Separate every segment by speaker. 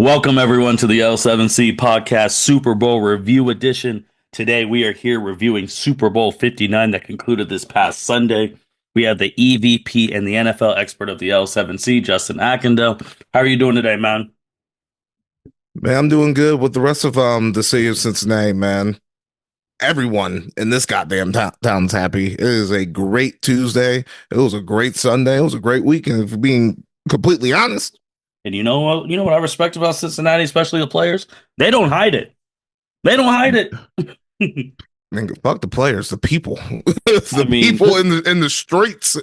Speaker 1: Welcome, everyone, to the L7C podcast Super Bowl review edition. Today, we are here reviewing Super Bowl 59 that concluded this past Sunday. We have the EVP and the NFL expert of the L7C, Justin Ackendale. How are you doing today, man?
Speaker 2: Man, I'm doing good with the rest of the city of Cincinnati, man. Everyone in this goddamn town's happy. It is a great Tuesday. It was a great Sunday. It was a great weekend, if being completely honest.
Speaker 1: And you know what? You know what I respect about Cincinnati, especially the players? They don't hide it. They don't hide it.
Speaker 2: Man, fuck the players, the people.
Speaker 1: I
Speaker 2: The
Speaker 1: mean,
Speaker 2: people in the streets.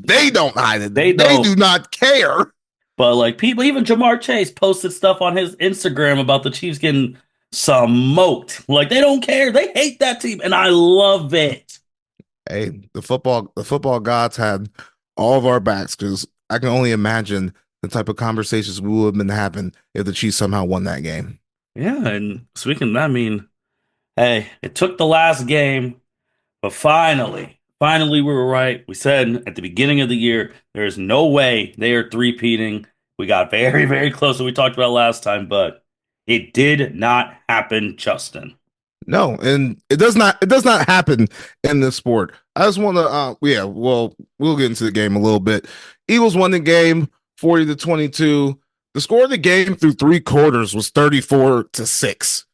Speaker 2: They don't hide it.
Speaker 1: they
Speaker 2: They
Speaker 1: don't.
Speaker 2: do not care.
Speaker 1: But like people, even Jamar Chase posted stuff on his Instagram about the Chiefs getting smoked. Like they don't care. They hate that team, and I love it.
Speaker 2: Hey, the football gods had all of our backs because I can only imagine the type of conversations we would have been having if the Chiefs somehow won that game.
Speaker 1: Yeah, and speaking, I mean, hey, it took the last game, but finally, we were right. We said at the beginning of the year, there is no way they are three-peating. We got very, very close, as we talked about last time, but it did not happen, Justin.
Speaker 2: No, and it does not happen in this sport. I just want to yeah, well, we'll get into the game a little bit. Eagles won the game 40-22. The score of the game through three quarters was 34-6.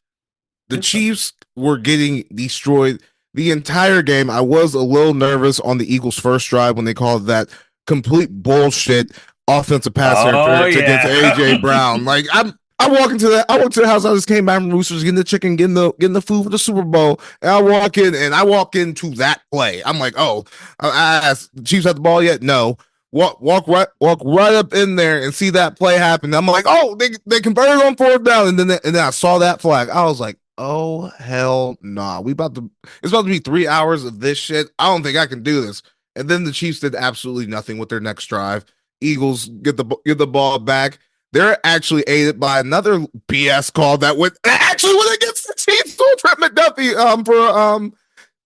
Speaker 2: The Chiefs were getting destroyed the entire game. I was a little nervous on the Eagles' first drive when they called that complete bullshit offensive pass
Speaker 1: Oh
Speaker 2: interference against AJ
Speaker 1: yeah.
Speaker 2: Brown. Like I walked to the house. I just came back from Roosters getting the chicken, getting the food for the Super Bowl. And I walk into that play. I'm like, oh, I asked, the Chiefs have the ball yet? No. Walk right up in there and see that play happen. I'm like, oh, they converted on fourth down, and then I saw that flag. I was like, oh hell nah. It's about to be 3 hours of this shit. I don't think I can do this. And then the Chiefs did absolutely nothing with their next drive. Eagles get the ball back. They're actually aided by another BS call that went against the Chiefs. So Trent McDuffie for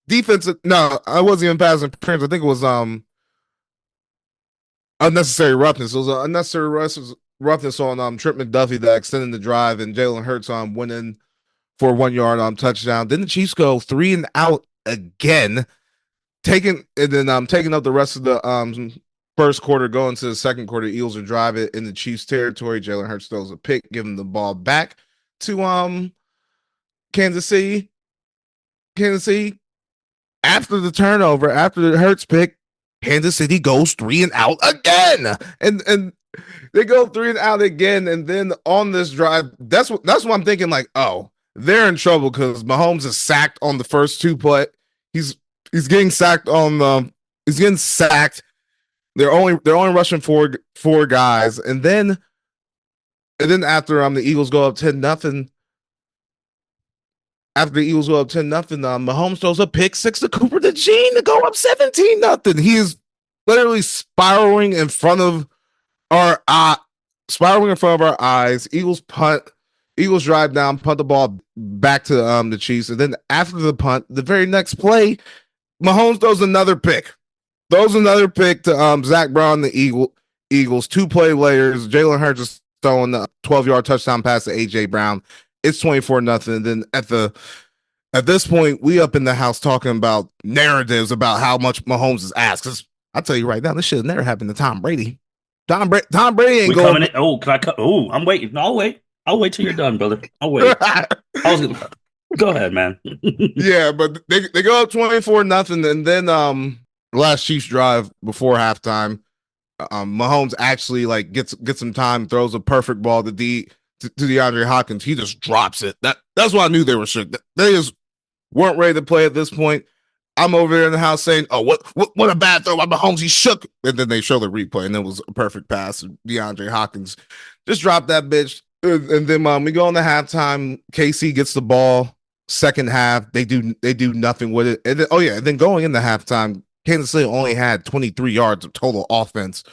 Speaker 2: defensive. No, I wasn't even passing interference. I think it was unnecessary roughness. It was an unnecessary roughness on Trent McDuffie that extended the drive, and Jalen Hurts went in for a 1 yard touchdown. Then the Chiefs go three and out again, taking up the rest of the first quarter, going to the second quarter. Eagles are driving in the Chiefs territory. Jalen Hurts throws a pick, giving the ball back to Kansas City. Kansas City, after the turnover, after the Hurts pick, Kansas City goes three and out again, and they go three and out again. And then on this drive, that's what I'm thinking. Like, oh, they're in trouble because Mahomes is sacked on the first two play. He's he's getting sacked on the he's getting sacked. They're only rushing four guys, and then after the Eagles go up 10-0. After the Eagles go up 10-0, Mahomes throws a pick six to Cooper DeJean to go up 17-0. He is literally our spiraling in front of our eyes. Eagles punt. Eagles drive down, punt the ball back to the Chiefs, and then after the punt, the very next play, Mahomes throws another pick to Zach Brown, Eagles. Two play later, Jalen Hurts is throwing the 12-yard touchdown pass to AJ Brown. It's 24-0. And then at this point, we up in the house talking about narratives about how much Mahomes is asked. Because I tell you right now, this should have never happened to Tom Brady. Tom Brady ain't
Speaker 1: We
Speaker 2: going.
Speaker 1: coming in. Oh, can I come? Oh, I'm waiting. No, I'll wait. I'll wait till you're done, brother. I'll wait. I was gonna go ahead, man.
Speaker 2: Yeah, but they go up 24-0, and then last Chiefs drive before halftime, Mahomes actually like gets some time, throws a perfect ball to DeAndre Hopkins. He just drops it. That's why I knew they were shook. They just weren't ready to play at this point. I'm over there in the house saying, "Oh, what a bad throw by Mahomes. He shook." And then they show the replay, and it was a perfect pass. DeAndre Hopkins just dropped that bitch. And then we go on the halftime. KC gets the ball. Second half, they do nothing with it. And then going into halftime, Kansas City only had 23 yards of total offense.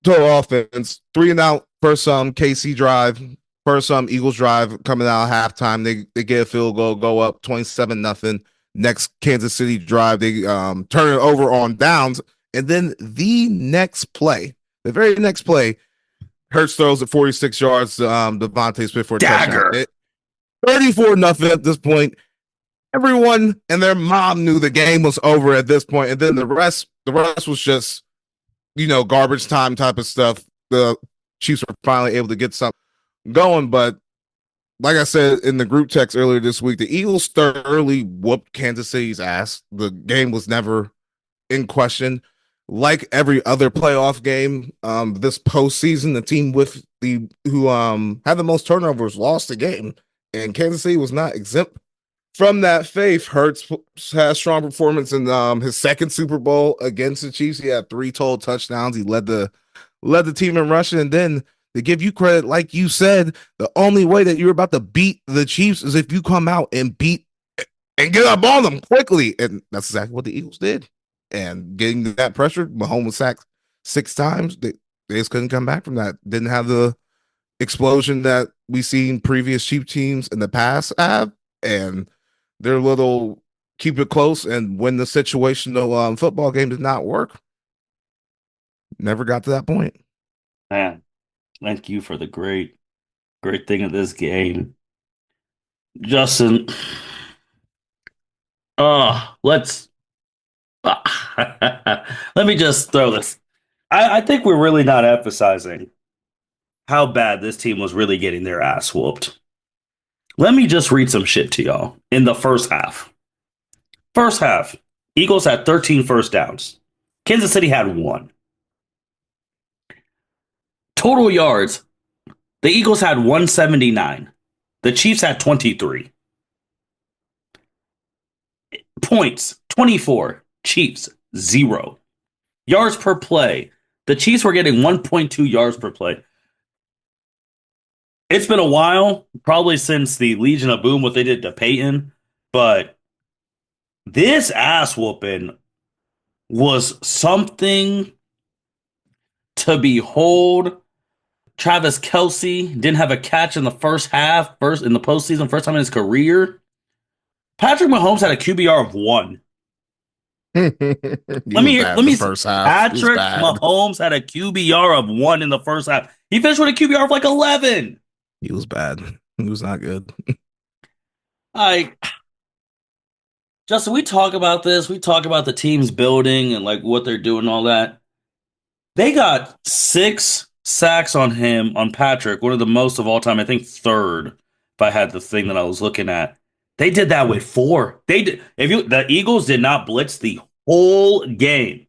Speaker 2: Three and out. First KC drive. First Eagles drive coming out of halftime. They get a field goal, go up 27-0. Next Kansas City drive, they turn it over on downs. And then the very next play, Hurts throws at 46 yards. Devontae Smith for a touchdown.
Speaker 1: Dagger.
Speaker 2: 34-0 at this point. Everyone and their mom knew the game was over at this point, and then the rest was just garbage time type of stuff. The Chiefs were finally able to get something going, but like I said in the group text earlier this week, the Eagles thoroughly whooped Kansas City's ass. The game was never in question. Like every other playoff game, this postseason, the team with the who had the most turnovers lost the game, and Kansas City was not exempt from that faith. Hurts has strong performance in his second Super Bowl against the Chiefs. He had 3 total touchdowns. He led the team in rushing, and then to give you credit, like you said, the only way that you're about to beat the Chiefs is if you come out and beat and get up on them quickly, and that's exactly what the Eagles did. And getting that pressure, Mahomes was sacked 6 times. They just couldn't come back from that. Didn't have the explosion that we've seen previous Chief teams in the past have, and their little keep it close and win the situational football game did not work. Never got to that point.
Speaker 1: Man, thank you for the great thing of this game. Justin, let's let me just throw this. I think we're really not emphasizing how bad this team was really getting their ass whooped. Let me just read some shit to y'all in the first half. First half, Eagles had 13 first downs. Kansas City had 1. Total yards, the Eagles had 179. The Chiefs had 23. Points, 24. Chiefs, 0. Yards per play, the Chiefs were getting 1.2 yards per play. It's been a while, probably since the Legion of Boom, what they did to Peyton, but this ass whooping was something to behold. Travis Kelce didn't have a catch in the first half, first in the postseason, first time in his career. Patrick Mahomes had a QBR of 1.
Speaker 2: He
Speaker 1: Let me
Speaker 2: was
Speaker 1: hear.
Speaker 2: bad
Speaker 1: Let
Speaker 2: the
Speaker 1: me.
Speaker 2: first half. He was
Speaker 1: Patrick
Speaker 2: bad.
Speaker 1: Mahomes had a QBR of 1 in the first half. He finished with a QBR of like 11.
Speaker 2: He was bad. He was not good.
Speaker 1: I Justin, we talk about this. We talk about the team's building and like what they're doing, and all that. They got 6 sacks on him, on Patrick, one of the most of all time. I think third, if I had the thing that I was looking at. They did that with 4. They did. The Eagles did not blitz the whole game.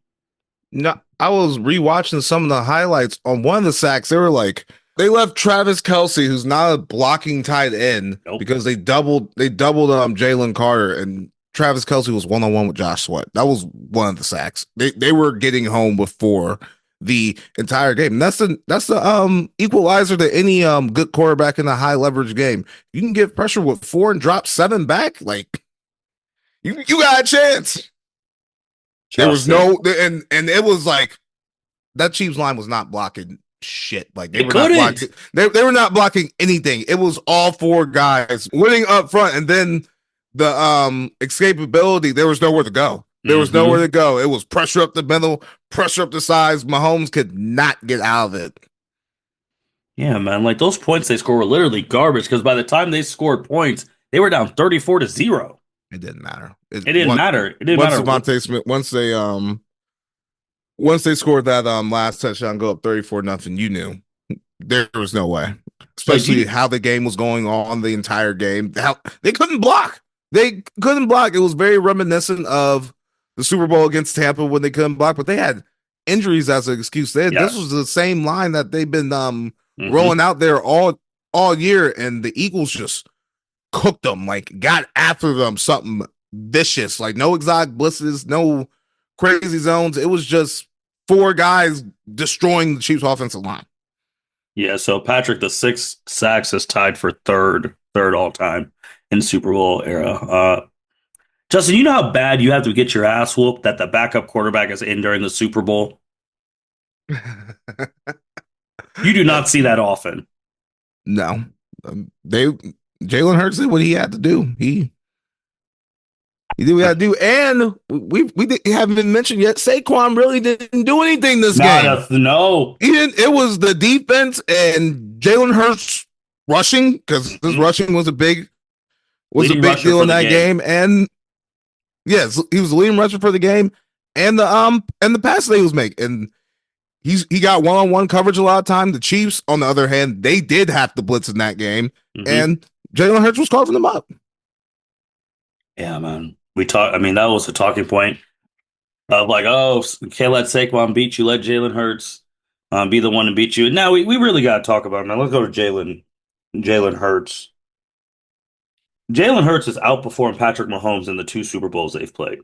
Speaker 2: No, I was rewatching some of the highlights on one of the sacks. They left Travis Kelce, who's not a blocking tight end,
Speaker 1: Nope.
Speaker 2: because they doubled Jalen Carter, and Travis Kelce was 1-on-1 with Josh Sweat. That was one of the sacks. They were getting home before the entire game. And that's the equalizer to any good quarterback in a high leverage game. You can get pressure with 4 and drop 7 back. Like you got a chance. There was
Speaker 1: Justin.
Speaker 2: no and it was like that Chiefs line was not blocking shit. Like they
Speaker 1: They
Speaker 2: were not
Speaker 1: couldn't.
Speaker 2: blocking. They were not blocking anything. It was all 4 guys winning up front, and then the escapability. There was nowhere to go. There was nowhere
Speaker 1: Mm-hmm.
Speaker 2: to go. It was pressure up the middle, pressure up the sides. Mahomes could not get out of it.
Speaker 1: Yeah, man. Like those points they scored were literally garbage because by the time they scored points, they were down 34-0.
Speaker 2: It didn't matter.
Speaker 1: It didn't matter. It didn't
Speaker 2: Once
Speaker 1: matter.
Speaker 2: Devontae Smith, once they scored that last touchdown, go up 34-0, you knew there was no way.
Speaker 1: Like,
Speaker 2: Especially how the game was going on the entire game. How they couldn't block. They couldn't block. It was very reminiscent of the Super Bowl against Tampa when they couldn't block, but they had injuries as an excuse. This was
Speaker 1: yes.
Speaker 2: the same line that they've been
Speaker 1: Mm-hmm.
Speaker 2: rolling out there all year, and the Eagles just cooked them, like got after them something vicious, like no exotic blitzes, no crazy zones. It was just 4 guys destroying the Chiefs offensive line.
Speaker 1: Yeah, so Patrick, the 6 sacks is tied for third all time in Super Bowl era. Justin, you know how bad you have to get your ass whooped that the backup quarterback is in during the Super Bowl? You do not see that often.
Speaker 2: No, they Jalen Hurts did what he had to do. You do what you gotta do. And haven't been mentioned yet. Saquon really didn't do anything this
Speaker 1: Not
Speaker 2: game.
Speaker 1: a no.
Speaker 2: He didn't, it was the defense and Jalen Hurts rushing because his
Speaker 1: Mhm.
Speaker 2: rushing was a
Speaker 1: Leading
Speaker 2: big
Speaker 1: rusher
Speaker 2: deal
Speaker 1: for
Speaker 2: in
Speaker 1: the
Speaker 2: that
Speaker 1: game.
Speaker 2: game. And yes, he was the leading rusher for the game and the pass that he was making. And he got one on one coverage a lot of time. The Chiefs, on the other hand, they did have to blitz in that game,
Speaker 1: Hmm.
Speaker 2: and Jalen Hurts was carving them up.
Speaker 1: Yeah, man. We talk. I mean, that was the talking point of like, oh, can't let Saquon beat you. Let Jalen Hurts be the one to beat you. Now we really got to talk about it, man. Let's go to Jalen Hurts. Jalen Hurts has outperformed Patrick Mahomes in the two Super Bowls they've played.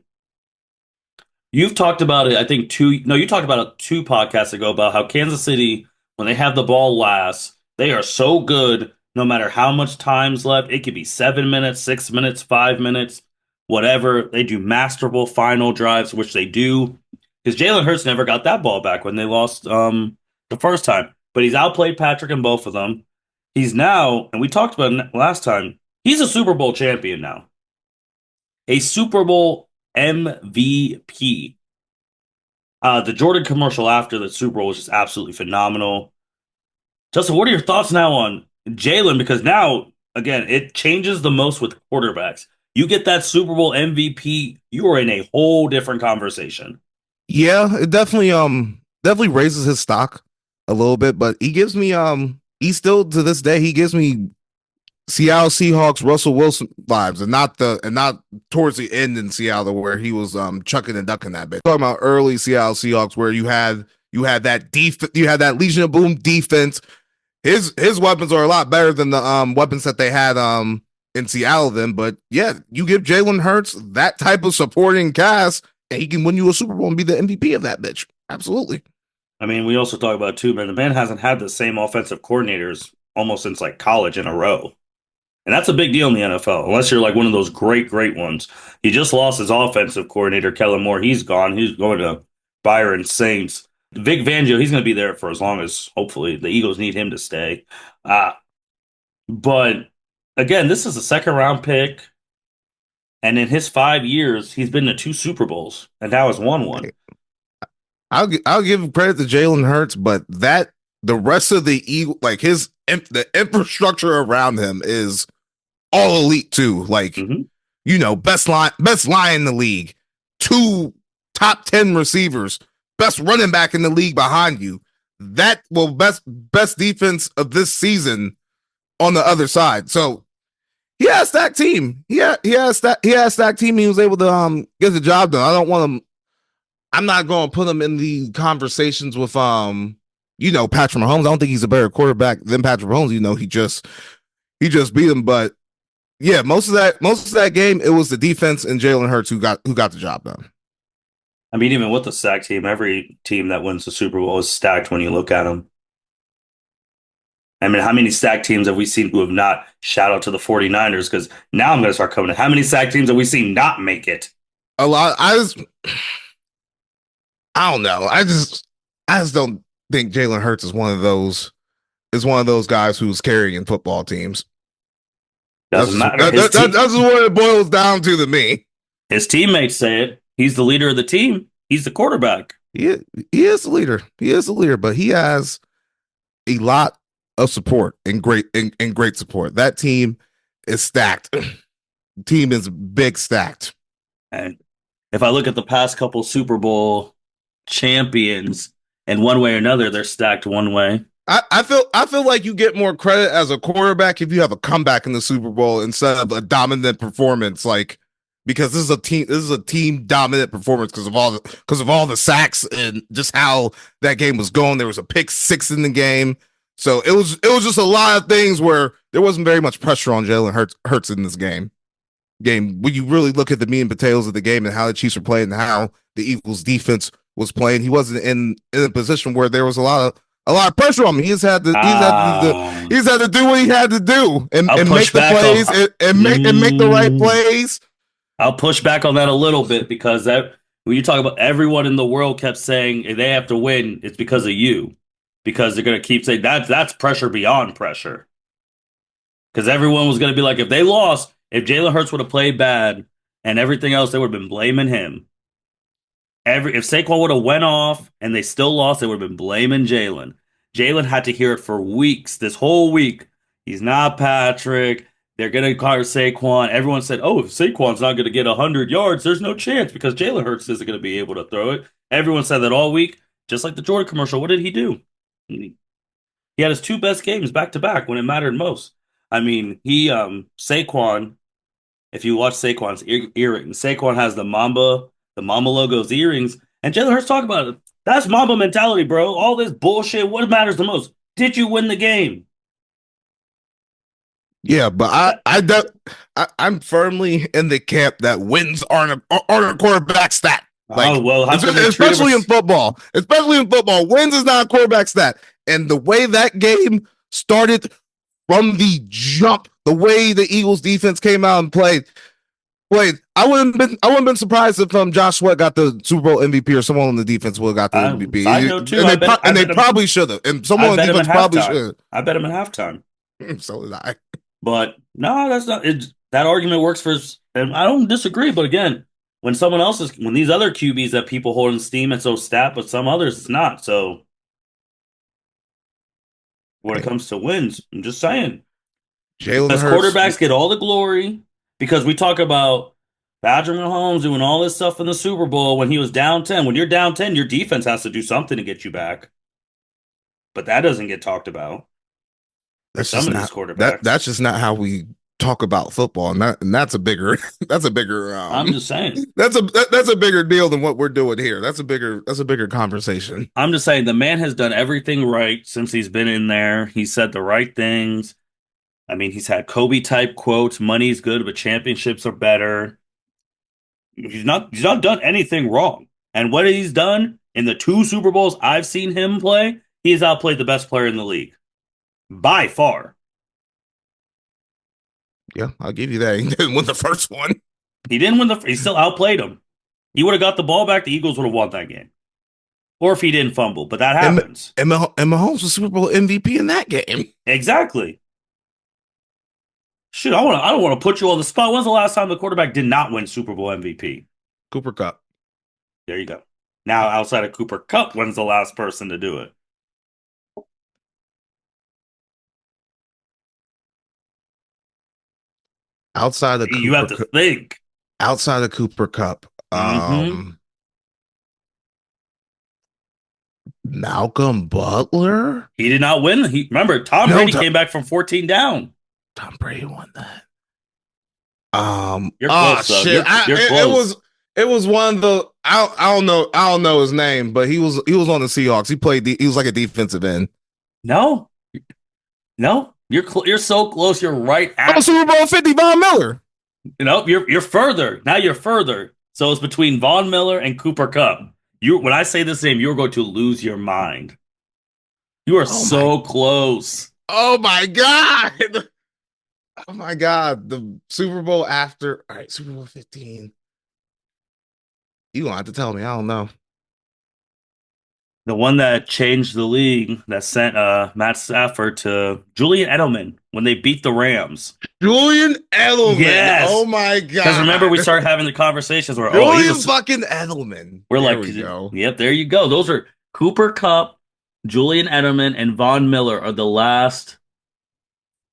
Speaker 1: You've talked about it, I think two, no, you talked about it two podcasts ago about how Kansas City, when they have the ball last, they are so good no matter how much time's left. It could be 7 minutes, 6 minutes, 5 minutes, whatever. They do masterful final drives, which they do. Because Jalen Hurts never got that ball back when they lost the first time. But he's outplayed Patrick in both of them. He's now, and we talked about it last time, he's a Super Bowl champion now. A Super Bowl MVP. The Jordan commercial after the Super Bowl was just absolutely phenomenal. Justin, what are your thoughts now on Jalen? Because now, again, it changes the most with quarterbacks. You get that Super Bowl MVP, you are in a whole different conversation.
Speaker 2: Yeah, it definitely raises his stock a little bit, but he still to this day he gives me Seattle Seahawks Russell Wilson vibes, and not towards the end in Seattle where he was chucking and ducking that bit. Talking about early Seattle Seahawks where you had that Legion of Boom defense. His weapons are a lot better than the weapons that they had in Seattle then. But yeah, you give Jalen Hurts that type of supporting cast, and he can win you a Super Bowl and be the MVP of that bitch. Absolutely.
Speaker 1: I mean, we also talk about too, man. The man hasn't had the same offensive coordinators almost since like college in a row. And that's a big deal in the NFL, unless you're like one of those great ones. He just lost his offensive coordinator, Kellen Moore. He's gone. He's going to Byron Saints. Vic Fangio, he's going to be there for as long as hopefully the Eagles need him to stay. Uh, but again, this is a second round pick. And in his 5 years, he's been to two Super Bowls and now has won one.
Speaker 2: I'll give credit to Jalen Hurts, but that the rest of the Eagle like the infrastructure around him is all elite too. Like
Speaker 1: Hmm.
Speaker 2: best line in the league, two top 10 receivers, best running back in the league behind you. That will best defense of this season on the other side. So he has stacked team. He has stacked team. He was able to get the job done. I don't want him. I'm not going to put him in the conversations with Patrick Mahomes. I don't think he's a better quarterback than Patrick Mahomes. He just beat him, but yeah, most of that game, it was the defense and Jalen Hurts who got the job done.
Speaker 1: I mean, even with the stack team, every team that wins the Super Bowl is stacked when you look at them. I mean, how many stack teams have we seen who have not? Shout out to the 49ers because now I'm going to start coming in. How many stack teams have we seen not make it?
Speaker 2: A lot. I don't know. I just don't think Jalen Hurts is one of those guys who's carrying football teams.
Speaker 1: Doesn't matter. His
Speaker 2: That's
Speaker 1: team,
Speaker 2: what it boils down to me.
Speaker 1: his teammates say it. He's the leader of the team. He's the quarterback.
Speaker 2: He he is the leader. He is the leader, but he has a lot of support and great support. That team is stacked. Team is big stacked.
Speaker 1: And if I look at the past couple Super Bowl champions, and one way or another, they're stacked one way.
Speaker 2: I feel like you get more credit as a quarterback if you have a comeback in the Super Bowl instead of a dominant performance. Like because this is a team dominant performance because of all the sacks and just how that game was going. There was a pick six in the game, so it was just a lot of things where there wasn't very much pressure on Jalen Hurts in this game. When you really look at the meat and potatoes of the game and how the Chiefs were playing and how the Eagles defense was playing, he wasn't in a position where there was a lot of pressure on him. He's had to do what he had to do
Speaker 1: I'll
Speaker 2: and
Speaker 1: push
Speaker 2: make the
Speaker 1: back
Speaker 2: plays
Speaker 1: on.
Speaker 2: and make the right
Speaker 1: Mm,
Speaker 2: plays.
Speaker 1: I'll push back on that a little bit because that when you talk about everyone in the world kept saying if they have to win, it's because of you. Because they're gonna keep saying that's pressure beyond pressure. Because everyone was gonna be like, if they lost, if Jalen Hurts would have played bad, and everything else, they would have been blaming him. If Saquon would have went off and they still lost, they would have been blaming Jalen. Jalen had to hear it for weeks, this whole week. He's not Patrick. They're gonna call Saquon. Everyone said, "Oh, if Saquon's not gonna get 100 yards, there's no chance because Jalen Hurts isn't gonna be able to throw it." Everyone said that all week, just like the Jordan commercial. What did he do? He had his two best games back to back when it mattered most. I mean, Saquon. If you watch Saquon's earrings, Saquon has the Mamba logo's earrings, and Jalen Hurts talk about it. That's Mamba mentality, bro. All this bullshit. What matters the most? Did you win the game?
Speaker 2: Yeah, but I'm firmly in the camp that wins aren't a quarterback stat.
Speaker 1: Oh
Speaker 2: Like,
Speaker 1: well, how come they treat
Speaker 2: especially in
Speaker 1: it?
Speaker 2: football, wins is not a quarterback stat. And the way that game started from the jump, the way the Eagles defense came out and played, I wouldn't been surprised if Josh Sweat got the Super Bowl MVP or someone on the defense would have got the
Speaker 1: Side
Speaker 2: MVP,
Speaker 1: note too,
Speaker 2: and they
Speaker 1: bet him.
Speaker 2: probably should have, and
Speaker 1: I
Speaker 2: someone on
Speaker 1: bet him at
Speaker 2: defense probably
Speaker 1: halftime.
Speaker 2: should
Speaker 1: I bet him at halftime.
Speaker 2: have. So did I.
Speaker 1: But no, that's not it. That argument works for, and I don't disagree. But again, when these other QBs that people hold in steam, it's so stat, but some others it's not. So when it
Speaker 2: Hey,
Speaker 1: comes to wins, I'm just saying.
Speaker 2: Jalen
Speaker 1: Because
Speaker 2: Hurts.
Speaker 1: quarterbacks get all the glory because we talk about Patrick Mahomes doing all this stuff in the Super Bowl when he was down 10. When you're down 10, your defense has to do something to get you back. But that doesn't get talked about for
Speaker 2: That's
Speaker 1: some
Speaker 2: just
Speaker 1: of these
Speaker 2: not that.
Speaker 1: quarterbacks.
Speaker 2: That's just not how we talk about football, and that's a bigger. That's a bigger.
Speaker 1: I'm just saying.
Speaker 2: That's a bigger deal than what we're doing here. That's a bigger conversation.
Speaker 1: I'm just saying the man has done everything right since he's been in there. He said the right things. I mean, he's had Kobe type quotes, money's good, but championships are better. He's not done anything wrong. And what he's done in the two Super Bowls I've seen him play, he's outplayed the best player in the league by far.
Speaker 2: Yeah, I'll give you that. He didn't win the first one.
Speaker 1: He didn't win he still outplayed him. He would have got the ball back, the Eagles would have won that game. Or if he didn't fumble, but that
Speaker 2: And
Speaker 1: happens.
Speaker 2: and Mahomes was Super Bowl MVP in that game.
Speaker 1: Exactly. Shoot, I don't want to put you on the spot. When's the last time the quarterback did not win Super Bowl MVP?
Speaker 2: Cooper Cup.
Speaker 1: There you go. Now, outside of Cooper Cup, when's the last person to do it?
Speaker 2: Outside of
Speaker 1: You have
Speaker 2: Cooper
Speaker 1: to
Speaker 2: Cup.
Speaker 1: think.
Speaker 2: Outside of Cooper Cup.
Speaker 1: Hmm.
Speaker 2: Malcolm Butler.
Speaker 1: He did not win. Remember, Tom
Speaker 2: No,
Speaker 1: Brady came back from 14 down.
Speaker 2: Tom Brady won that.
Speaker 1: You're
Speaker 2: Oh
Speaker 1: close though.
Speaker 2: shit!
Speaker 1: You're
Speaker 2: It
Speaker 1: close.
Speaker 2: was one of the I don't know his name, but he was on the Seahawks. He was like a defensive end.
Speaker 1: No, no, you're so close. You're right
Speaker 2: Oh,
Speaker 1: at.
Speaker 2: Super Bowl 50, Von Miller.
Speaker 1: You're further. Now you're further. So it's between Von Miller and Cooper Cup. When I say this name, you're going to lose your mind. You are
Speaker 2: Oh my!
Speaker 1: so close.
Speaker 2: Oh my God! Oh my God! The Super Bowl after. All right, Super Bowl 15. You gonna have to tell me. I don't know.
Speaker 1: The one that changed the league that sent Matt Stafford to Julian Edelman when they beat the Rams.
Speaker 2: Julian Edelman. Oh
Speaker 1: Yes.
Speaker 2: my
Speaker 1: Because remember, we
Speaker 2: God.
Speaker 1: started having the conversations where, oh,
Speaker 2: Julian fucking Edelman.
Speaker 1: we're
Speaker 2: There
Speaker 1: like,
Speaker 2: we go.
Speaker 1: yep, there you go. Those are Cooper Cup, Julian Edelman, and Von Miller are the last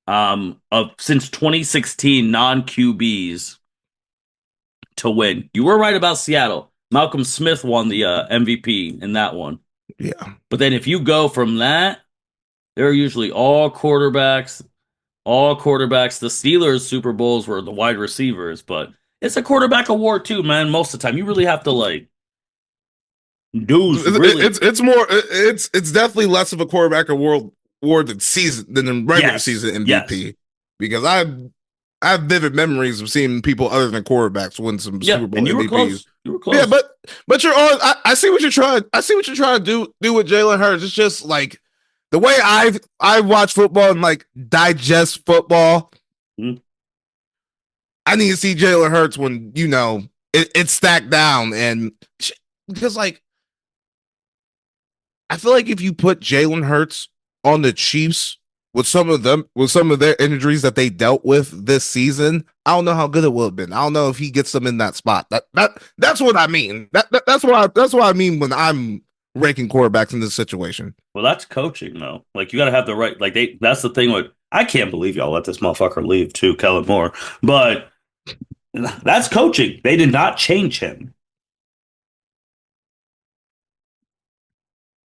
Speaker 1: of since 2016 non QBs to win. You were right about Seattle. Malcolm Smith won the MVP in that one.
Speaker 2: Yeah.
Speaker 1: But then if you go from that, they're usually all quarterbacks. All quarterbacks. The Steelers' Super Bowls were the wide receivers, but it's a quarterback award too, man. Most of the time, you really have to like dudes really.
Speaker 2: It's more it's definitely less of a quarterback award than the regular
Speaker 1: Yes,
Speaker 2: season
Speaker 1: yes,
Speaker 2: MVP because I have vivid memories of seeing people other than quarterbacks win some
Speaker 1: yeah.
Speaker 2: Super Bowl
Speaker 1: And you were
Speaker 2: MVPs.
Speaker 1: close. You were
Speaker 2: Yeah,
Speaker 1: close.
Speaker 2: but you're on. I see what you're trying. I see what you're trying to do with Jalen Hurts. It's just like the way I watch football and like digest football.
Speaker 1: Mhm.
Speaker 2: I need to see Jalen Hurts when it's stacked down and because like I feel like if you put Jalen Hurts on the Chiefs with some of their injuries that they dealt with this season, I don't know how good it will have been. I don't know if he gets them in that spot. That's what I mean. That's what I mean when I'm ranking quarterbacks in this situation.
Speaker 1: Well, that's coaching though. Like you got to have the right. Like they. That's the thing. With I can't believe y'all let this motherfucker leave too, Kellen Moore. But that's coaching. They did not change him.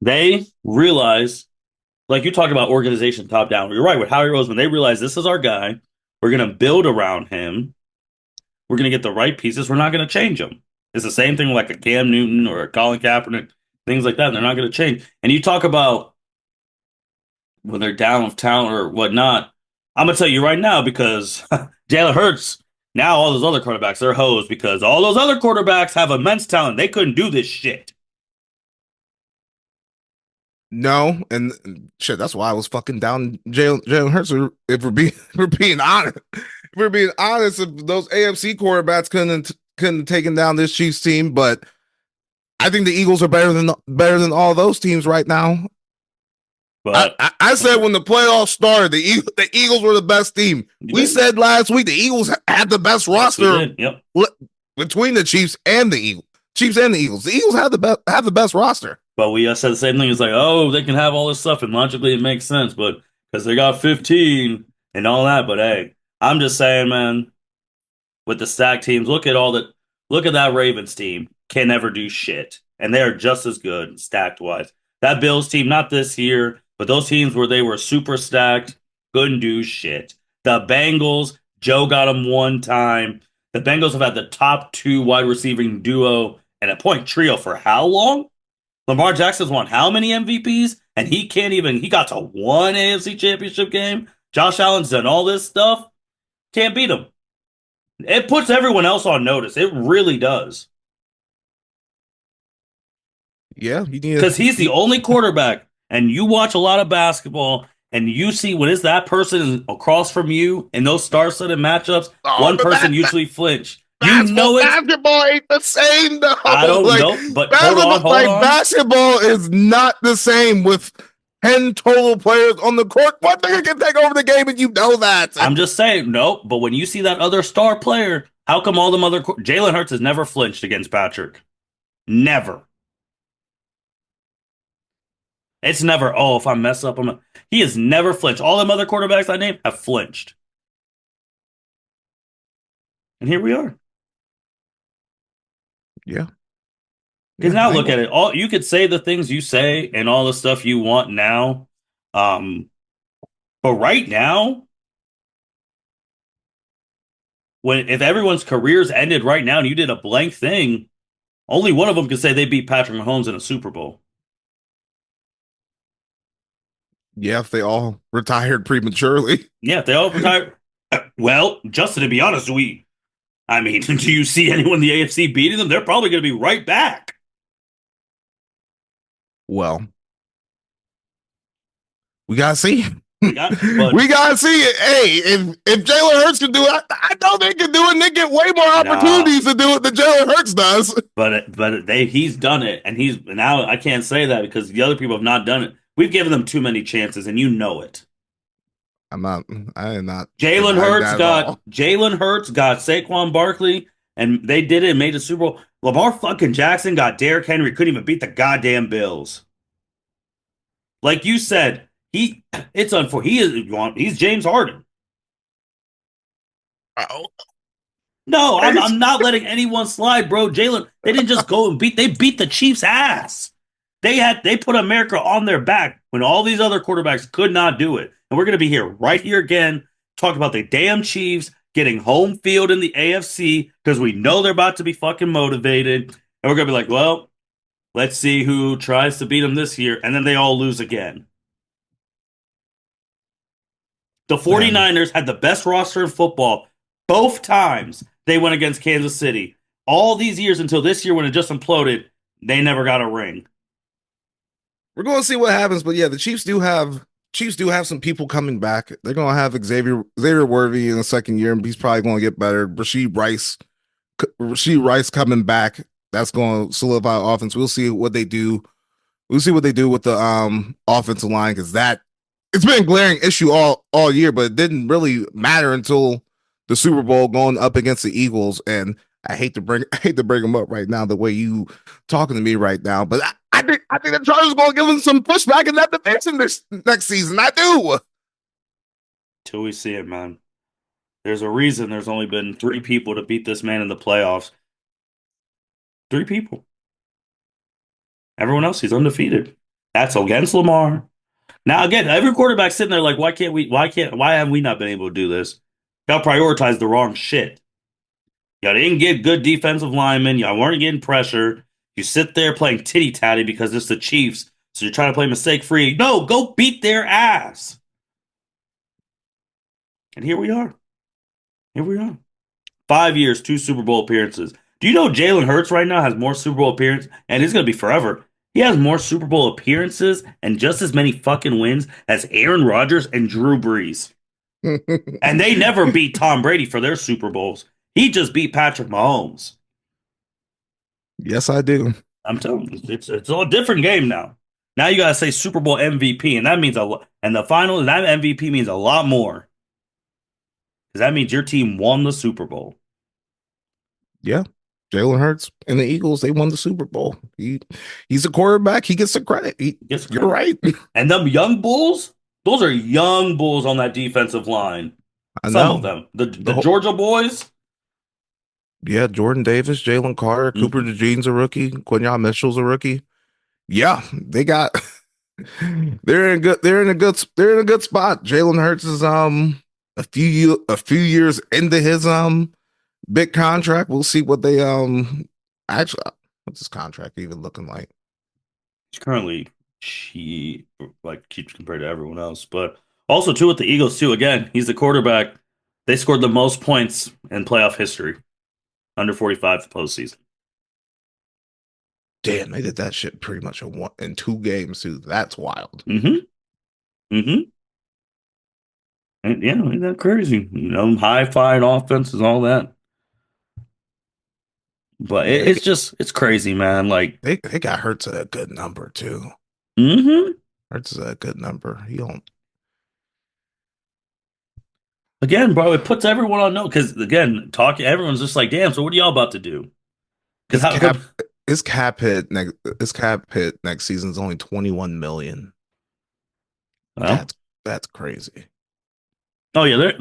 Speaker 1: They realize, like you talk about organization top down. You're right with Howie Roseman. They realize this is our guy. We're gonna build around him. We're gonna get the right pieces. We're not gonna change him. It's the same thing with like a Cam Newton or a Colin Kaepernick, things like that. They're not gonna change. And you talk about when they're down with talent or whatnot. I'm gonna tell you right now because Jalen Hurts. Now all those other quarterbacks they're hosed because all those other quarterbacks have immense talent. They couldn't do this shit.
Speaker 2: No, and shit, that's why I was fucking down Jalen Hurts. If we're being if we're being honest, if we're being honest, if those AFC quarterbacks couldn't have taken down this Chiefs team, but I think the Eagles are better than all those teams right now.
Speaker 1: But
Speaker 2: I said when the playoffs started, the Eagles were the best team. We said last week the Eagles had the best
Speaker 1: yes,
Speaker 2: roster
Speaker 1: yep.
Speaker 2: between the Chiefs and the Eagles. Chiefs and the Eagles. The Eagles have the best roster.
Speaker 1: But we said the same thing. It's like, oh, they can have all this stuff, and logically it makes sense, but because they got 15 and all that. But hey, I'm just saying, man, with the stack teams, look at that Ravens team. Can never do shit, and they are just as good stacked wise. That Bills team, not this year, but those teams where they were super stacked, couldn't do shit. The Bengals, Joe got them one time. The Bengals have had the top two wide receiving duo and a point trio for how long? Lamar Jackson's won how many MVPs? And he can't even, he got to one AFC championship game. Josh Allen's done all this stuff. Can't beat him. It puts everyone else on notice. It really does.
Speaker 2: Yeah, you need
Speaker 1: Because he's the only quarterback, and you watch a lot of basketball, and you see when is that person across from you in those star-studded matchups,
Speaker 2: oh,
Speaker 1: one person usually flinch. You know it.
Speaker 2: basketball ain't the same though.
Speaker 1: I don't
Speaker 2: Like
Speaker 1: know, but hold on.
Speaker 2: basketball is not the same with 10 total players on the court. One thing can take over the game, and you know that.
Speaker 1: I'm just saying, no. But when you see that other star player, how come all them other Jalen Hurts has never flinched against Patrick? Never. It's never. Oh, if I mess up, he has never flinched. All them other quarterbacks I named have flinched, and here we are.
Speaker 2: Yeah.
Speaker 1: Because now look at it. All you could say the things you say and all the stuff you want now. Um, but right now, when if everyone's careers ended right now and you did a blank thing, only one of them could say they beat Patrick Mahomes in a Super Bowl.
Speaker 2: Yeah, if they all retired prematurely.
Speaker 1: Yeah, if they all retired. Well, Justin, to be honest, I mean, do you see anyone in the AFC beating them? They're probably going to be right back.
Speaker 2: Well, we gotta see.
Speaker 1: We
Speaker 2: gotta see it. Hey, if Jalen Hurts can do it, I know they can do it. And they get way more opportunities to do it than Jalen Hurts does.
Speaker 1: But he's done it, and he's now I can't say that because the other people have not done it. We've given them too many chances, and you know it.
Speaker 2: I'm not. I am not.
Speaker 1: Jalen Hurts got Saquon Barkley, and they did it and made a Super Bowl. Lamar fucking Jackson got Derrick Henry, couldn't even beat the goddamn Bills. Like you said, it's unfortunate. He's James Harden.
Speaker 2: Oh.
Speaker 1: No, I'm not letting anyone slide, bro. Jalen, they didn't just go and they beat the Chiefs' ass. They put America on their back when all these other quarterbacks could not do it. And we're gonna be right here again, talking about the damn Chiefs getting home field in the AFC because we know they're about to be fucking motivated. And we're gonna be like, well, let's see who tries to beat them this year, and then they all lose again. The 49ers had the best roster in football both times they went against Kansas City. All these years until this year when it just imploded, they never got a ring.
Speaker 2: We're going to see what happens, but yeah, the Chiefs do have some people coming back. They're going to have Xavier Worthy in the second year, and he's probably going to get better. Rashee Rice coming back. That's going to solidify offense. We'll see what they do. We'll see what they do with the offensive line because that it's been a glaring issue all year, but it didn't really matter until the Super Bowl going up against the Eagles. And I hate to bring them up right now the way you talking to me right now, but I think the Chargers going to give them some pushback in that division this next season. I do.
Speaker 1: Till we see it, man. There's a reason there's only been three people to beat this man in the playoffs. Three people. Everyone else, he's undefeated. That's against Lamar. Now, again, every quarterback sitting there like, why have we not been able to do this? Y'all prioritize the wrong shit. Y'all didn't get good defensive linemen. Y'all weren't getting pressure. You sit there playing titty tatty because it's the Chiefs. So you're trying to play mistake free. No, go beat their ass. And here we are. Here we are. 5 years, two Super Bowl appearances. Do you know Jalen Hurts right now has more Super Bowl appearances, and it's going to be forever. He has more Super Bowl appearances and just as many fucking wins as Aaron Rodgers and Drew Brees. And they never beat Tom Brady for their Super Bowls. He just beat Patrick Mahomes.
Speaker 2: Yes, I do.
Speaker 1: I'm telling you, it's a different game now. Now you gotta say Super Bowl MVP, and that means a lot. And the final, that MVP means a lot more because that means your team won the Super Bowl.
Speaker 2: Yeah. Jalen Hurts and the Eagles, they won the Super Bowl. He's a quarterback. He gets the credit.
Speaker 1: Yes,
Speaker 2: You're right.
Speaker 1: and them young bulls, those are young bulls on that defensive line.
Speaker 2: I
Speaker 1: Some of
Speaker 2: know.
Speaker 1: them, the
Speaker 2: The whole,
Speaker 1: Georgia boys.
Speaker 2: yeah, Jordan Davis, Jalen Carter, Cooper
Speaker 1: Mhm.
Speaker 2: DeJean's a rookie, Quinyon Mitchell's a rookie. Yeah, they got they're in a good spot. Jalen Hurts is a few years into his big contract. We'll see what they actually what's his contract even looking like.
Speaker 1: He's currently cheap, like cheap compared to everyone else, but also too with the Eagles too. Again, he's the quarterback. They scored the most points in playoff history, under 45 postseason.
Speaker 2: Damn, they did that shit pretty much in 2 games too. That's wild.
Speaker 1: Mm-hmm. Mm-hmm. And yeah, ain't that crazy? High-five offenses, all that. But
Speaker 2: Yeah,
Speaker 1: it's crazy, man. Like,
Speaker 2: they got Hurts at a good number too.
Speaker 1: mm-hmm.
Speaker 2: Hurts is a good number. He don't
Speaker 1: Again, bro, it puts everyone on note because again, talking, everyone's just like, damn. So what are y'all about to do? Because
Speaker 2: his
Speaker 1: how
Speaker 2: cap
Speaker 1: come?
Speaker 2: his cap hit next season is only 21 million.
Speaker 1: Well,
Speaker 2: That's crazy.
Speaker 1: oh yeah,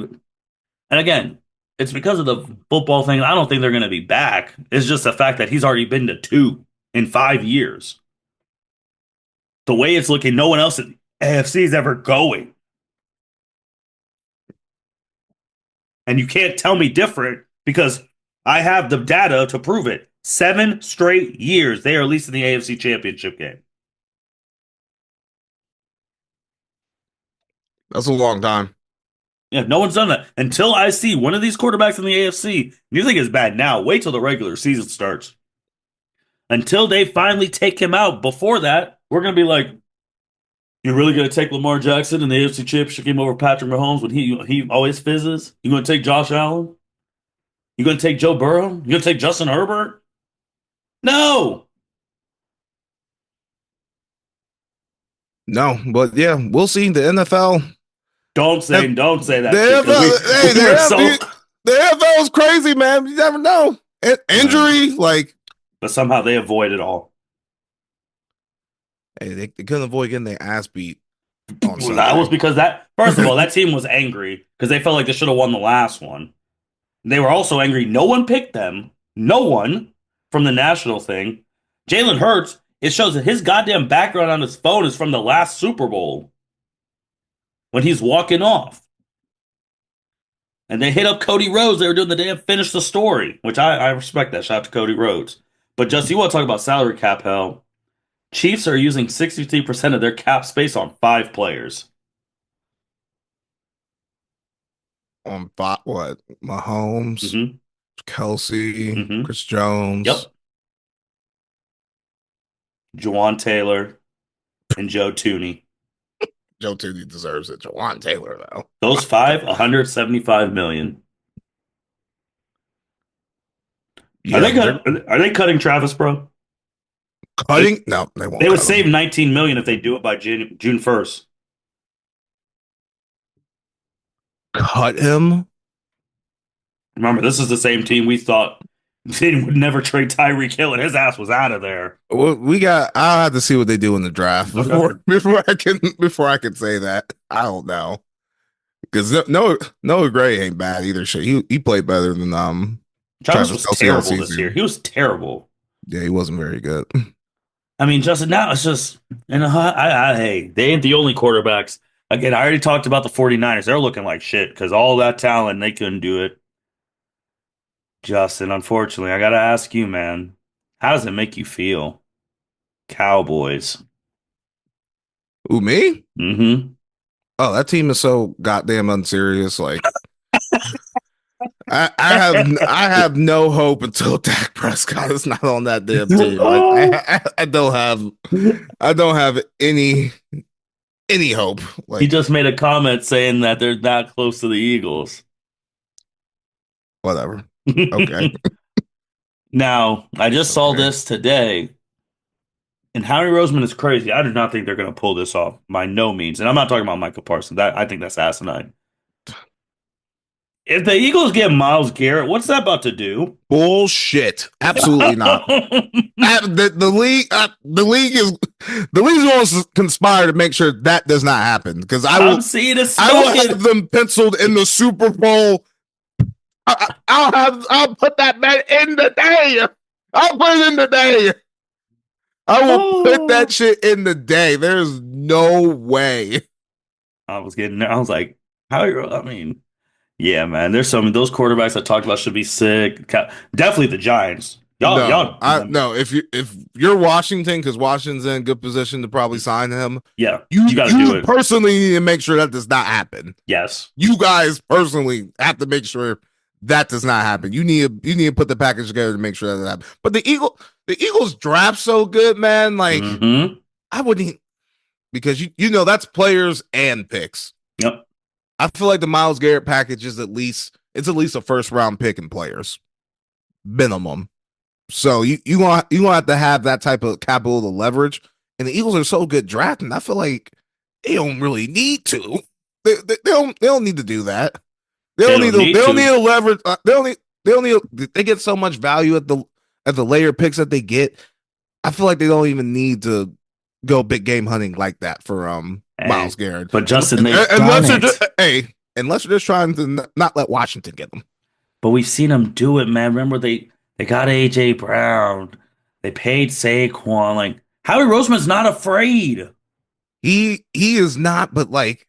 Speaker 1: and again, it's because of the football thing. I don't think they're going to be back. It's just the fact that he's already been to two in 5 years. The way it's looking, no one else in AFC is ever going. And you can't tell me different because I have the data to prove it. 7 straight years, they are at least in the AFC Championship game.
Speaker 2: That's a long time.
Speaker 1: Yeah, no one's done that. Until I see one of these quarterbacks in the AFC, you think it's bad now. Wait till the regular season starts. Until they finally take him out. Before that, we're going to be like, you're really going to take Lamar Jackson in the AFC Championship game over Patrick Mahomes when he always fizzes? You going to take Josh Allen? You going to take Joe Burrow? You going to take Justin Herbert? No.
Speaker 2: No, but yeah, we'll see.
Speaker 1: Don't say
Speaker 2: The
Speaker 1: that shit because we
Speaker 2: NFL, hey,
Speaker 1: we are so.
Speaker 2: the NFL is crazy, man. You never know.
Speaker 1: Man,
Speaker 2: Injury, like,
Speaker 1: but somehow they avoid it all.
Speaker 2: hey, they couldn't avoid getting their ass beat on
Speaker 1: Well, that was
Speaker 2: Sunday.
Speaker 1: because that first of all, that team was angry because they felt like they should have won the last one. They were also angry. No one picked them. No one from the national thing. Jalen Hurts. It shows that his goddamn background on his phone is from the last Super Bowl when he's walking off. And they hit up Cody Rhodes. They were doing the damn finish the story, which I respect that. Shout out to Cody Rhodes. But just you want to talk about salary cap hell? Chiefs are using 63% of their cap space on 5 players.
Speaker 2: On what? Mahomes,
Speaker 1: Mm-hmm.
Speaker 2: Kelsey,
Speaker 1: Mm-hmm.
Speaker 2: Chris Jones.
Speaker 1: Yep. Juwan Taylor and Joe Tooney.
Speaker 2: Joe Tooney deserves it. Jawan Taylor, though.
Speaker 1: Those five, 175 million.
Speaker 2: Yeah, they're
Speaker 1: Are they cutting Travis, bro? They,
Speaker 2: cutting. No, they
Speaker 1: they
Speaker 2: won't
Speaker 1: would
Speaker 2: cut
Speaker 1: save
Speaker 2: him.
Speaker 1: 19 million if they do it by June 1st.
Speaker 2: cut him.
Speaker 1: Remember, this is the same team we thought would never trade Tyreek Hill, and his ass was out of there.
Speaker 2: Well, we got. I'll have to see what they do in the draft before I can say that. I don't know because Noah Gray ain't bad either. Shit, he played better than
Speaker 1: Travis
Speaker 2: Travis
Speaker 1: was
Speaker 2: Kelce all
Speaker 1: terrible this year.
Speaker 2: season.
Speaker 1: He was terrible.
Speaker 2: Yeah, he wasn't very good.
Speaker 1: I mean, Justin, now it's just, and hey, they ain't the only quarterbacks. Again, I already talked about the 49ers. They're looking like shit because all that talent, they couldn't do it. Justin, unfortunately, I gotta ask you, man, how does it make you feel? Cowboys.
Speaker 2: Who me?
Speaker 1: Mm-hmm.
Speaker 2: Oh, that team is so goddamn unserious. Like I have no hope until Dak Prescott is not on that damn team. I don't have any hope.
Speaker 1: He
Speaker 2: Like
Speaker 1: just made a comment saying that they're not close to the Eagles.
Speaker 2: whatever. Okay.
Speaker 1: Now, I just saw
Speaker 2: Okay.
Speaker 1: this today, and Howie Roseman is crazy. I do not think they're going to pull this off by no means. And I'm not talking about Michael Parsons. That I think that's asinine. If the Eagles get Myles Garrett, what's that about to do?
Speaker 2: Bullshit. Absolutely not. The league's going to conspire to make sure that does not happen because
Speaker 1: I'm seeing it
Speaker 2: I will have
Speaker 1: smoking.
Speaker 2: them penciled in the Super Bowl. I'll put that bet in the day. I'll put it in the day. I will put that
Speaker 1: Oh.
Speaker 2: shit in the day. There's no way.
Speaker 1: I was like, how, I mean, yeah, man. There's some of those quarterbacks I talked about should be sick. Definitely the Giants.
Speaker 2: No,
Speaker 1: I mean,
Speaker 2: no. If you're Washington, because Washington's in good position to probably sign him,
Speaker 1: yeah,
Speaker 2: you
Speaker 1: you got to do
Speaker 2: you
Speaker 1: it.
Speaker 2: personally need to make sure that does not happen.
Speaker 1: Yes.
Speaker 2: You guys personally have to make sure that does not happen. You need to put the package together to make sure that happens. But the Eagles draft so good, man. Like
Speaker 1: Mm-hmm.
Speaker 2: I wouldn't because you know that's players and picks.
Speaker 1: Yep.
Speaker 2: I feel like the Myles Garrett package is at least a first round pick in players minimum. So you gonna have to have that type of capital to leverage. And the Eagles are so good drafting. I feel like they don't really need to. They don't need to do that.
Speaker 1: They don't
Speaker 2: They
Speaker 1: need
Speaker 2: don't need
Speaker 1: to.
Speaker 2: to leverage. They don't need. They get so much value at the layer picks that they get. I feel like they don't even need to go big game hunting like that for
Speaker 1: Hey,
Speaker 2: Myles Garrett.
Speaker 1: but Justin, they've done
Speaker 2: Unless you're just
Speaker 1: it.
Speaker 2: unless you're just trying to not let Washington get them.
Speaker 1: But we've seen them do it, man. Remember they got AJ Brown. They paid Saquon. Like Howie Roseman's not afraid.
Speaker 2: He is not, but like,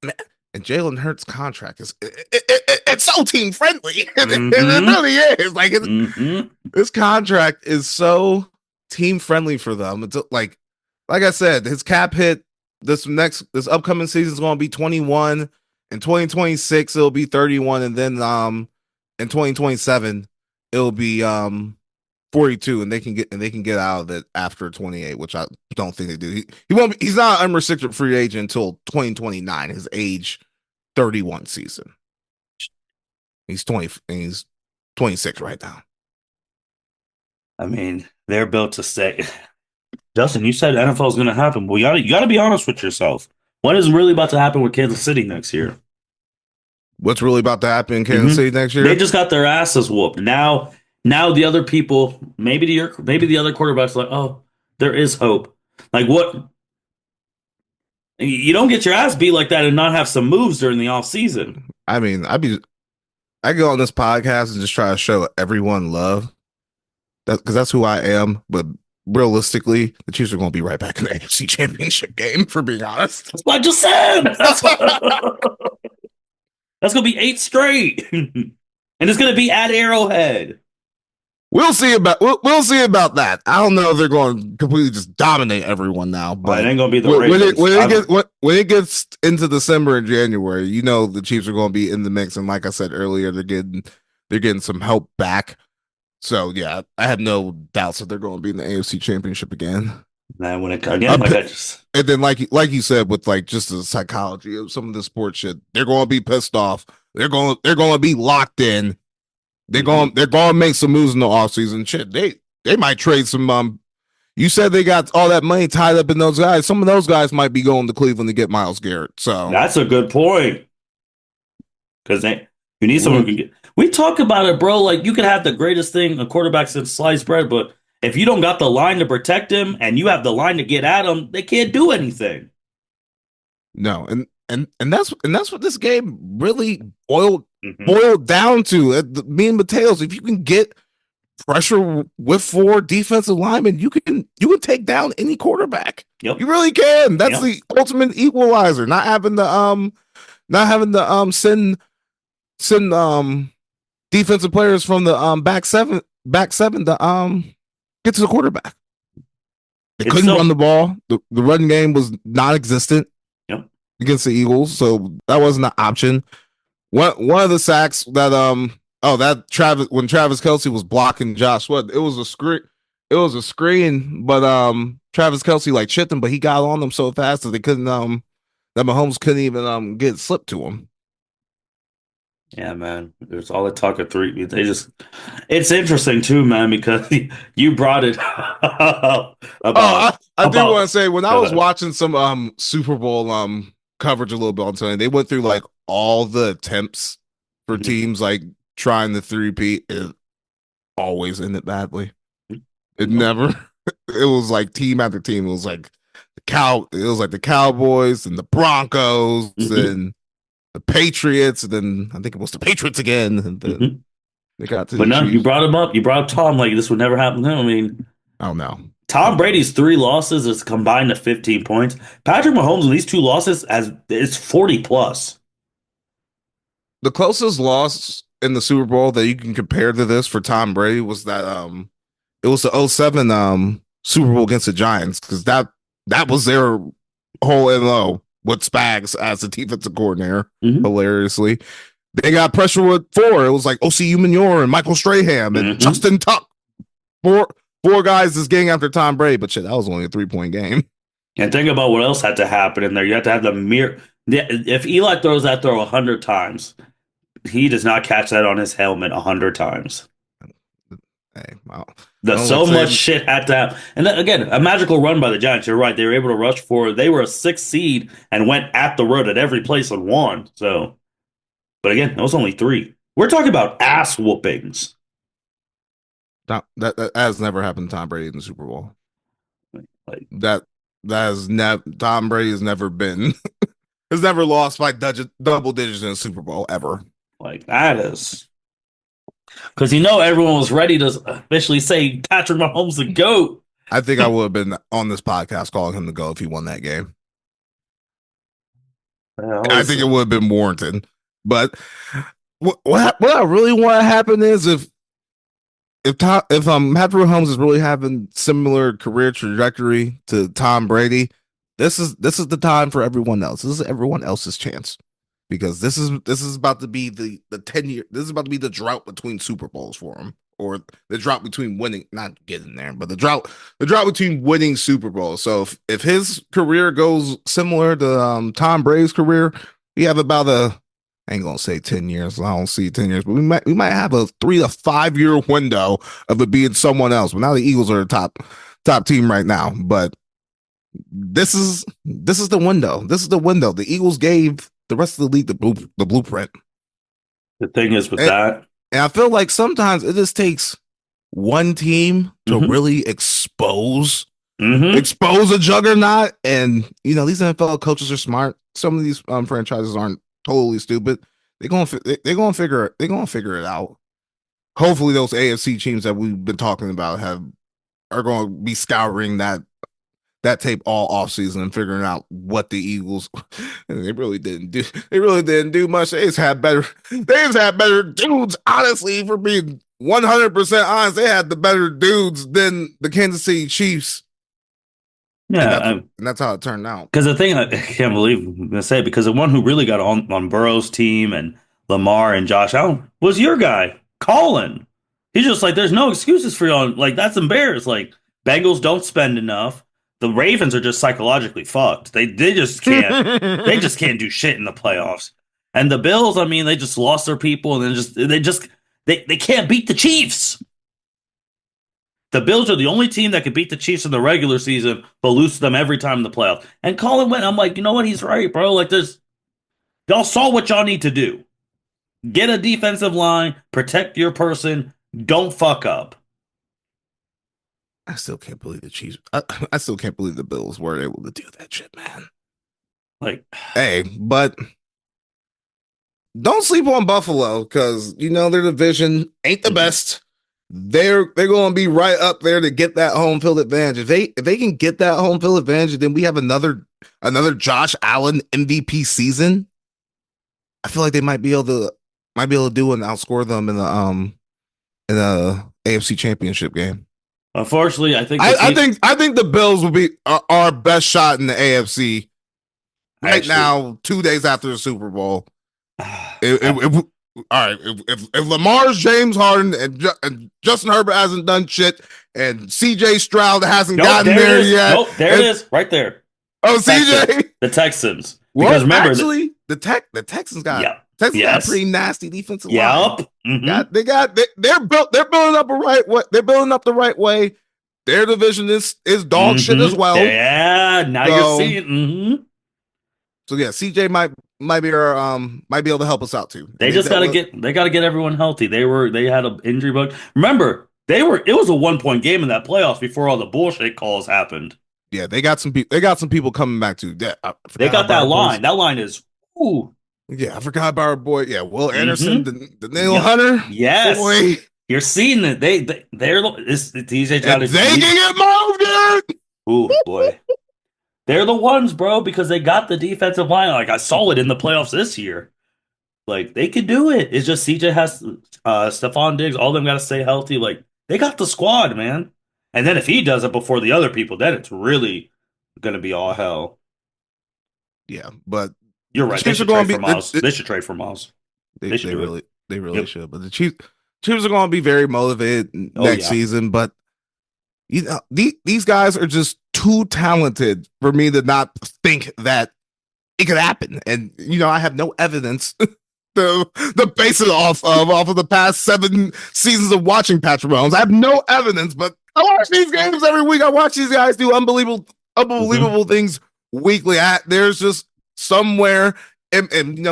Speaker 2: man, and Jalen Hurts' contract it's so team friendly. It
Speaker 1: Mm-hmm.
Speaker 2: really is. Like
Speaker 1: Mm-hmm.
Speaker 2: this contract is so team friendly for them. It's like I said, his cap hit this upcoming season is going to be 21. In 2026 it'll be 31, and then in 2027 it'll be 42, and they can get out of it after 28, which I don't think they do. He won't he's not an unrestricted free agent until 2029, his age 31 season. He's 26 right now.
Speaker 1: I mean, they're built to stay. Justin, you said NFL is going to happen. Well, you gotta be honest with yourself. What is really about to happen with Kansas City next year?
Speaker 2: What's really about to happen in Kansas
Speaker 1: Hmm.
Speaker 2: City next
Speaker 1: They
Speaker 2: year?
Speaker 1: just got their asses whooped. Now the other people, maybe the other quarterbacks, are like, oh, there is hope. Like what? You don't get your ass beat like that and not have some moves during the off season.
Speaker 2: I mean, I go on this podcast and just try to show everyone love. Because that's who I am. But realistically, the Chiefs are going to be right back in the AFC Championship game, for being honest.
Speaker 1: That's what I just said. That's gonna be eight straight, and it's gonna be at Arrowhead.
Speaker 2: We'll see about that. I don't know if they're going to completely just dominate everyone now,
Speaker 1: Well, it
Speaker 2: but
Speaker 1: ain't gonna be the Ravens.
Speaker 2: when it gets into December and January, you know the Chiefs are going to be in the mix. And like I said earlier, they're getting some help back. So yeah, I have no doubts that they're going to be in the AFC Championship again.
Speaker 1: Man, when it again, like I just
Speaker 2: And then like you said, with like just the psychology of some of the sports shit, they're going to be pissed off. They're going to be locked in. They're going to make some moves in the offseason. Shit, they might trade some. You said they got all that money tied up in those guys. Some of those guys might be going to Cleveland to get Myles Garrett. So
Speaker 1: that's a good point. because you need someone who can get. We talk about it, bro. Like you can have the greatest thing a quarterback since sliced bread, but if you don't got the line to protect him and you have the line to get at him, they can't do anything.
Speaker 2: No, and that's what this game really
Speaker 1: Hmm.
Speaker 2: boiled down to. The meat and potatoes. If you can get pressure with four defensive linemen, you can take down any quarterback.
Speaker 1: Yep.
Speaker 2: You really can. That's
Speaker 1: Yep.
Speaker 2: the ultimate equalizer. Not having to send defensive players from the back seven to get to the quarterback. They
Speaker 1: It's
Speaker 2: couldn't run
Speaker 1: so.
Speaker 2: the ball. The running game was non-existent
Speaker 1: Yep.
Speaker 2: against the Eagles, so that wasn't an option. One of the sacks that that Travis when Travis Kelsey was blocking Josh Sweat, it was a screen. It was a screen, but Travis Kelsey like chipped him, but he got on them so fast that they couldn't that Mahomes couldn't even get slipped to him.
Speaker 1: Yeah, man. There's all the talk of three. They just. It's interesting too, man, because you brought it
Speaker 2: Oh,
Speaker 1: about
Speaker 2: I do want to
Speaker 1: about.
Speaker 2: say when I
Speaker 1: Go
Speaker 2: was
Speaker 1: ahead.
Speaker 2: watching some Super Bowl coverage a little bit on Sunday, they went through like all the attempts for
Speaker 1: Mhm.
Speaker 2: teams like trying the three-peat. It always ended badly. It
Speaker 1: Nope.
Speaker 2: never. It was like team after team. It was like It was like the Cowboys and the Broncos
Speaker 1: Mhm.
Speaker 2: and the Patriots, and then I think it was the Patriots again, and then
Speaker 1: Mhm.
Speaker 2: they got to
Speaker 1: But
Speaker 2: the
Speaker 1: no, you
Speaker 2: Chiefs.
Speaker 1: brought him up. You brought up Tom like this would never happen to him. I mean,
Speaker 2: Oh no,
Speaker 1: Tom
Speaker 2: no.
Speaker 1: Brady's three losses is combined to 15 points. Patrick Mahomes in these two losses has it's 40 plus.
Speaker 2: The closest loss in the Super Bowl that you can compare to this for Tom Brady was that it was the '07 Super Bowl against the Giants, because that was their whole MO with Spags as the defensive coordinator.
Speaker 1: Hmm.
Speaker 2: Hilariously, they got pressure with four. It was like OCU Manure and Michael Strahan and
Speaker 1: Hmm.
Speaker 2: Justin Tuck. Four four guys is getting after Tom Brady, but shit, that was only a 3 point game.
Speaker 1: And think about what else had to happen in there. You have to have the mirror. If Eli throws that throw 100 times, he does not catch that on his helmet 100 times.
Speaker 2: Hey, wow.
Speaker 1: The
Speaker 2: I don't like
Speaker 1: so much
Speaker 2: saying
Speaker 1: shit had to happen. And then, again, a magical run by the Giants. You're right. They were able to rush forward. They were a sixth seed and went at the road at every place and won. So, but again, that was only three. We're talking about ass whoopings.
Speaker 2: that has never happened to Tom Brady in the Super Bowl.
Speaker 1: Like,
Speaker 2: That that has never Tom Brady has never been has never lost by double digits in a Super Bowl ever.
Speaker 1: like that is because everyone was ready to officially say Patrick Mahomes the GOAT.
Speaker 2: I think I would have been on this podcast calling him to go if he won that game.
Speaker 1: Yeah,
Speaker 2: I think it would have been warranted. But what I really want to happen is if Patrick Mahomes is really having similar career trajectory to Tom Brady, this is the time for everyone else. This is everyone else's chance, because this is about to be the 10 year. This is about to be the drought between Super Bowls for him, or the drought between winning, not getting there, but the drought between winning Super Bowls. So if his career goes similar to Tom Brady's career, we have about a I ain't gonna say 10 years. I don't see 10 years, but we might have a 3 to 5 year window of it being someone else. But now the Eagles are the top team right now. But this is the window. This is the window. The Eagles gave the rest of the league the blueprint.
Speaker 1: the thing is with
Speaker 2: And,
Speaker 1: that.
Speaker 2: and I feel like sometimes it just takes one team to
Speaker 1: Hmm.
Speaker 2: really
Speaker 1: Hmm.
Speaker 2: expose a juggernaut. And these NFL coaches are smart. Some of these franchises aren't totally stupid. They're gonna figure it out. Hopefully, those AFC teams that we've been talking about are going to be scouring that tape all offseason and figuring out what the Eagles they really didn't do much. They just had better dudes, honestly, for being 100% honest. They had the better dudes than the Kansas City Chiefs. And that's
Speaker 1: Yeah,
Speaker 2: and that's how it turned out.
Speaker 1: because the thing I can't believe I'm gonna say it, because the one who really got on Burrow's team and Lamar and Josh Allen was your guy, Colin. He's just like, there's no excuses for y'all. Like that's embarrassed. Like Bengals don't spend enough. The Ravens are just psychologically fucked. They just can't. They just can't do shit in the playoffs. And the Bills, I mean, they just lost their people, and then they can't beat the Chiefs. The Bills are the only team that could beat the Chiefs in the regular season, but lose to them every time in the playoffs. And Colin went, I'm like, you know what? He's right, bro. Like, y'all saw what y'all need to do. Get a defensive line, protect your person, don't fuck up.
Speaker 2: I still can't believe the Chiefs. I still can't believe the Bills were able to do that shit, man.
Speaker 1: Like,
Speaker 2: Hey, but don't sleep on Buffalo because you know their division ain't the
Speaker 1: mhm.
Speaker 2: best. They're going to be right up there to get that home field advantage. If they can get that home field advantage, then we have another Josh Allen MVP season. I feel like they might be able to do and outscore them in the AFC Championship game.
Speaker 1: Unfortunately, I think the
Speaker 2: I
Speaker 1: team.
Speaker 2: think I think the Bills will be our best shot in the AFC
Speaker 1: I
Speaker 2: right
Speaker 1: actually,
Speaker 2: now, 2 days after the Super Bowl.
Speaker 1: I,
Speaker 2: All right, if Lamar's James Harden and Justin Herbert hasn't done shit, and CJ Stroud hasn't
Speaker 1: nope,
Speaker 2: gotten
Speaker 1: there it
Speaker 2: there
Speaker 1: is.
Speaker 2: yet,
Speaker 1: Nope, there it
Speaker 2: and
Speaker 1: is, right there.
Speaker 2: CJ,
Speaker 1: Texans, the Texans. Because
Speaker 2: well,
Speaker 1: remember that.
Speaker 2: actually, the Texans got
Speaker 1: Yep.
Speaker 2: a
Speaker 1: Yes.
Speaker 2: pretty nasty defensive line.
Speaker 1: Yep. Hmm.
Speaker 2: They're building up a right way. They're building up the right way. Their division is dog shit as well.
Speaker 1: Yeah. Now you're
Speaker 2: So
Speaker 1: seeing. Hmm.
Speaker 2: yeah, CJ might be able to help us out too. I
Speaker 1: They
Speaker 2: mean
Speaker 1: just
Speaker 2: that
Speaker 1: got to
Speaker 2: was
Speaker 1: get. They got to get everyone healthy. They had an injury bug. Remember, they were. It was a 1 point game in that playoffs before all the bullshit calls happened.
Speaker 2: yeah, they got some people coming back too. Yeah, I
Speaker 1: They
Speaker 2: forgot
Speaker 1: got
Speaker 2: about
Speaker 1: that
Speaker 2: our boys.
Speaker 1: line. That line is. Ooh.
Speaker 2: Yeah, I forgot about our boy. Yeah, Will Anderson,
Speaker 1: Mm-hmm.
Speaker 2: the nail
Speaker 1: Yep.
Speaker 2: hunter.
Speaker 1: Yes.
Speaker 2: Boy,
Speaker 1: You're seeing it. They're TJ's got
Speaker 2: and
Speaker 1: to
Speaker 2: they
Speaker 1: lead.
Speaker 2: can get moved, dude.
Speaker 1: Ooh boy. They're the ones, bro, because they got the defensive line. Like I saw it in the playoffs this year. Like they could do it. It's just CJ has Stephon Diggs. All of them got to stay healthy. Like they got the squad, man. And then if he does it before the other people, then it's really gonna be all hell.
Speaker 2: Yeah, but
Speaker 1: You're
Speaker 2: the
Speaker 1: right. They
Speaker 2: Chiefs are
Speaker 1: should
Speaker 2: going
Speaker 1: trade
Speaker 2: to
Speaker 1: for
Speaker 2: be
Speaker 1: Miles. They should trade for Miles.
Speaker 2: they
Speaker 1: They should
Speaker 2: they
Speaker 1: do it.
Speaker 2: really
Speaker 1: Yep.
Speaker 2: should. But the Chiefs are going to be very motivated
Speaker 1: Oh
Speaker 2: next
Speaker 1: yeah.
Speaker 2: season. But these guys are just too talented for me to not think that it could happen. And I have no evidence the base it off of the past 7 seasons of watching Patrick Mahomes. I have no evidence, but I watch these games every week. I watch these guys do
Speaker 1: Hmm.
Speaker 2: unbelievable things weekly. There's just somewhere, and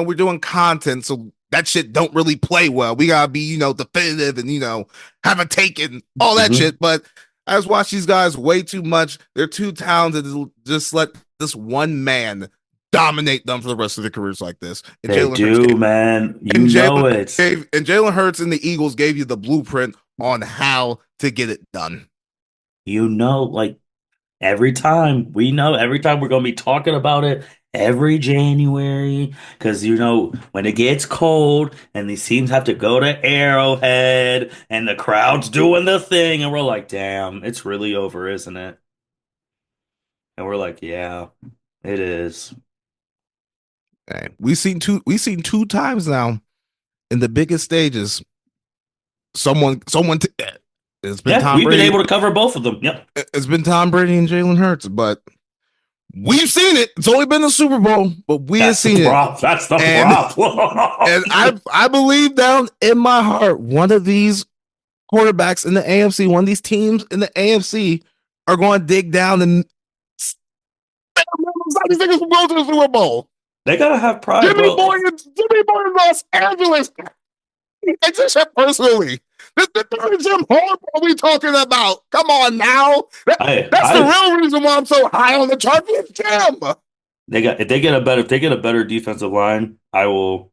Speaker 2: we're doing content, so that shit don't really play well. We gotta be definitive and have a take and all that
Speaker 1: Hmm.
Speaker 2: shit. But I just watch these guys way too much. They're too talented to just let this one man dominate them for the rest of their careers like this. And
Speaker 1: They
Speaker 2: Jalen Hurts
Speaker 1: do,
Speaker 2: gave
Speaker 1: man. You
Speaker 2: and
Speaker 1: know
Speaker 2: Jalen
Speaker 1: it.
Speaker 2: gave and Jalen Hurts and the Eagles gave you the blueprint on how to get it done.
Speaker 1: You know, like every time we know, every time we're gonna be talking about it every January, because when it gets cold and these teams have to go to Arrowhead and the crowd's doing the thing, and we're like, damn, it's really over, isn't it? And we're like, yeah, it is.
Speaker 2: Hey, we seen two times now in the biggest stages. It's been
Speaker 1: Yeah,
Speaker 2: Tom
Speaker 1: we've been
Speaker 2: Brady.
Speaker 1: able to cover both of them. Yep.
Speaker 2: It's been Tom Brady and Jalen Hurts, but we've seen it. It's only been the Super Bowl, but we have
Speaker 1: That's the
Speaker 2: seen it.
Speaker 1: problem. That's the
Speaker 2: And
Speaker 1: problem.
Speaker 2: and I believe down in my heart, one of these quarterbacks in the AFC, one of these teams in the AFC are going to dig down and these niggas will go to the Super Bowl.
Speaker 1: They gotta have pride,
Speaker 2: Jimmy
Speaker 1: bro.
Speaker 2: Boy Jimmy Boy in Los Angeles. It's just personally. This Jim Harbaugh we talking about. Come on now.
Speaker 1: I
Speaker 2: That's the
Speaker 1: I
Speaker 2: real reason why I'm so high on the chart. It's Jim.
Speaker 1: They got if they get a better defensive line, I will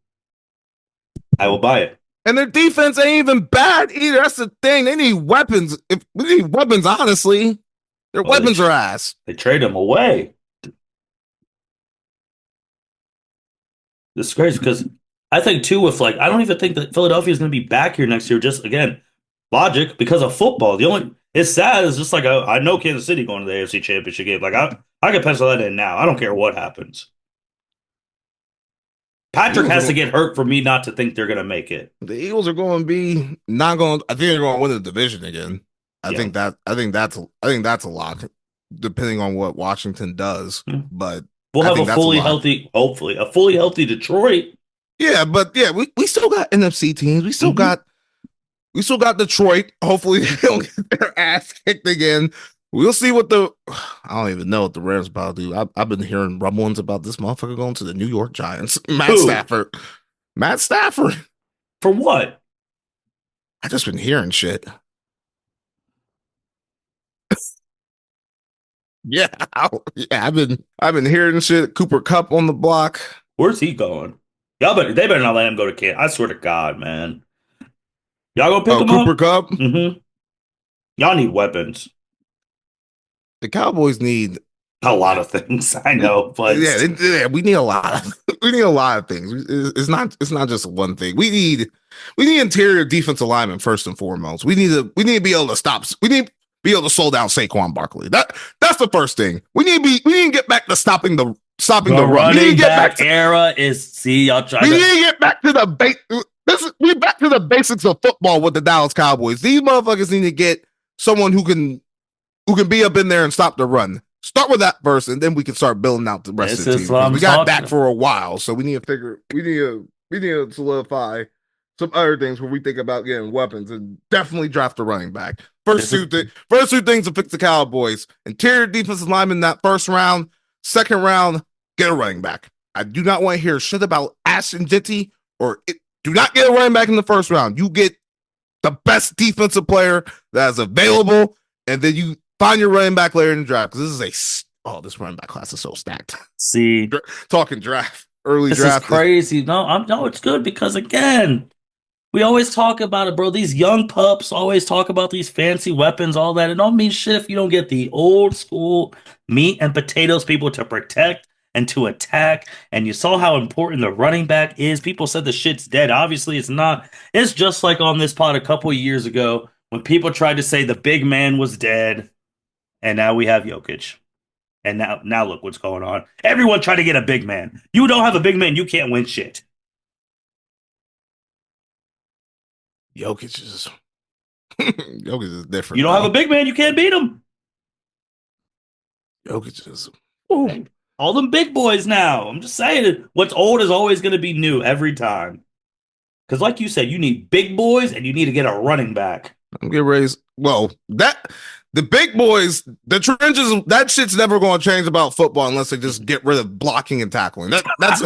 Speaker 1: buy it.
Speaker 2: And their defense ain't even bad either. That's the thing. They need weapons. If we need weapons, honestly, their
Speaker 1: Well,
Speaker 2: weapons are ass.
Speaker 1: they trade him away. This is crazy because I think too with like I don't even think that Philadelphia is going to be back here next year. Just again, logic because of football. The only it's sad is just like I know Kansas City going to the AFC Championship game. Like I can pencil that in now. I don't care what happens. Patrick
Speaker 2: Eagles are
Speaker 1: has to
Speaker 2: going.
Speaker 1: get hurt for me not to think they're going to make it.
Speaker 2: The Eagles are going to be not going. I think they're going to win the division again. I
Speaker 1: Yeah.
Speaker 2: think that. I think that's a lock, depending on what Washington does. But
Speaker 1: We'll
Speaker 2: I
Speaker 1: have a
Speaker 2: think that's a
Speaker 1: fully
Speaker 2: lock.
Speaker 1: healthy, hopefully, a fully healthy Detroit.
Speaker 2: Yeah, but yeah, we still got NFC teams. We still
Speaker 1: Hmm.
Speaker 2: got we still got Detroit. Hopefully they don't get their ass kicked again. We'll see what I don't even know what the Rams about to do. I've been hearing rumblings about this motherfucker going to the New York Giants. Matt
Speaker 1: Who?
Speaker 2: Stafford. Matt Stafford.
Speaker 1: For what?
Speaker 2: I just been hearing shit. Yeah, yeah. I've been hearing shit. Cooper Cup on the block.
Speaker 1: Where's he going? They better not let him go to Canton. I swear to God, man. Y'all gonna pick
Speaker 2: Oh,
Speaker 1: him
Speaker 2: Cooper
Speaker 1: up?
Speaker 2: Cup.
Speaker 1: Mm-hmm. Y'all need weapons.
Speaker 2: The Cowboys need.
Speaker 1: A lot of things, I know, but
Speaker 2: Yeah, yeah, we need a lot of we need a lot of things. It's not just one thing. We need interior defensive linemen first and foremost. We need to be able to stop. We need to be able to slow down Saquon Barkley. That's the first thing. We need to get back to stopping
Speaker 1: the
Speaker 2: the run. We need to
Speaker 1: running
Speaker 2: get back
Speaker 1: back
Speaker 2: to
Speaker 1: era is see y'all try
Speaker 2: we need
Speaker 1: to.
Speaker 2: to get back to the we back to the basics of football with the Dallas Cowboys. These motherfuckers need to get someone who can be up in there and stop the run. Start with that first, and then we can start building out the rest of
Speaker 1: This
Speaker 2: the
Speaker 1: is
Speaker 2: team
Speaker 1: what
Speaker 2: because
Speaker 1: I'm
Speaker 2: we got
Speaker 1: talking
Speaker 2: Dak
Speaker 1: about.
Speaker 2: for a while. So we need to solidify some other things where we think about getting weapons and definitely draft a running back.
Speaker 1: This is
Speaker 2: First two things to fix the Cowboys: interior defensive lineman that first round, second round, get a running back. I do not want to hear shit about Ashton Jitty do not get a running back in the first round. You get the best defensive player that is available, and then you find your running back later in the draft. Because this running back class is so stacked.
Speaker 1: see.
Speaker 2: Talking draft, early
Speaker 1: This is
Speaker 2: draft.
Speaker 1: crazy. No, it's good because again, we always talk about it, bro. These young pups always talk about these fancy weapons, all that. It don't mean shit if you don't get the old school meat and potatoes people to protect and to attack. And you saw how important the running back is. People said the shit's dead. Obviously, it's not. It's just like on this pod a couple of years ago when people tried to say the big man was dead, and now we have Jokic. And now look what's going on. Everyone tried to get a big man. You don't have a big man, you can't win shit.
Speaker 2: Jokic is Jokic is
Speaker 1: You
Speaker 2: different
Speaker 1: don't have a
Speaker 2: though.
Speaker 1: big man, you can't beat him.
Speaker 2: Jokic is.
Speaker 1: Hey, all them big boys now. I'm just saying, what's old is always going to be new every time. Because, like you said, you need big boys and you need to get a running back.
Speaker 2: I'm getting raised. Well, that the big boys, the trenches, that shit's never going to change about football unless they just get rid of blocking and tackling. That's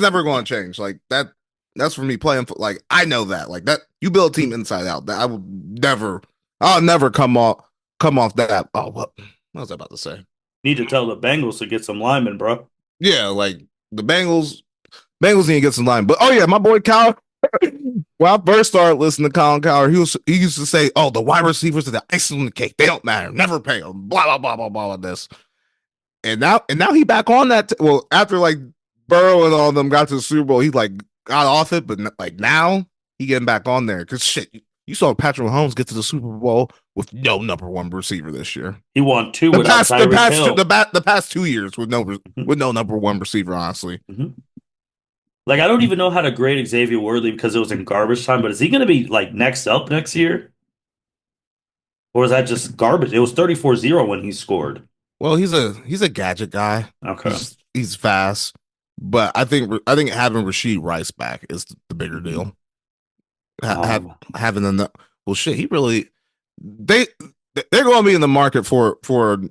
Speaker 2: never going to change. Like that. That's for me playing. Like I know that. Like that. You build a team inside out. That I will never. I'll never come off that. Oh, what was I about to say?
Speaker 1: Need to tell the Bengals to get some linemen, bro.
Speaker 2: Yeah, like the Bengals need to get some line. But oh yeah, my boy Kyle. When I first started listening to Colin Coward, he used to say, "Oh, the wide receivers are the icing on the cake. They don't matter. Never pay them." Blah blah blah blah blah. This and now he back on that. Well, after like Burrow and all of them got to the Super Bowl, he like got off it, but like now he getting back on there because shit. You saw Patrick Mahomes get to the Super Bowl with no number one receiver this year.
Speaker 1: He won two
Speaker 2: The
Speaker 1: without
Speaker 2: past the
Speaker 1: Tyreek
Speaker 2: past
Speaker 1: Hill.
Speaker 2: the past 2 years with no
Speaker 1: Mhm,
Speaker 2: with no number one receiver, honestly.
Speaker 1: mhm. Like, I don't even know how to grade Xavier Worthy because it was in garbage time, but is he going to be like next up next year? Or is that just garbage? It was 34-0 when he scored.
Speaker 2: Well, he's a gadget guy.
Speaker 1: Okay.
Speaker 2: He's fast, but I think having Rasheed Rice back is the bigger deal.
Speaker 1: Um,
Speaker 2: Having enough. Well, shit, he really they they're going to be in the market for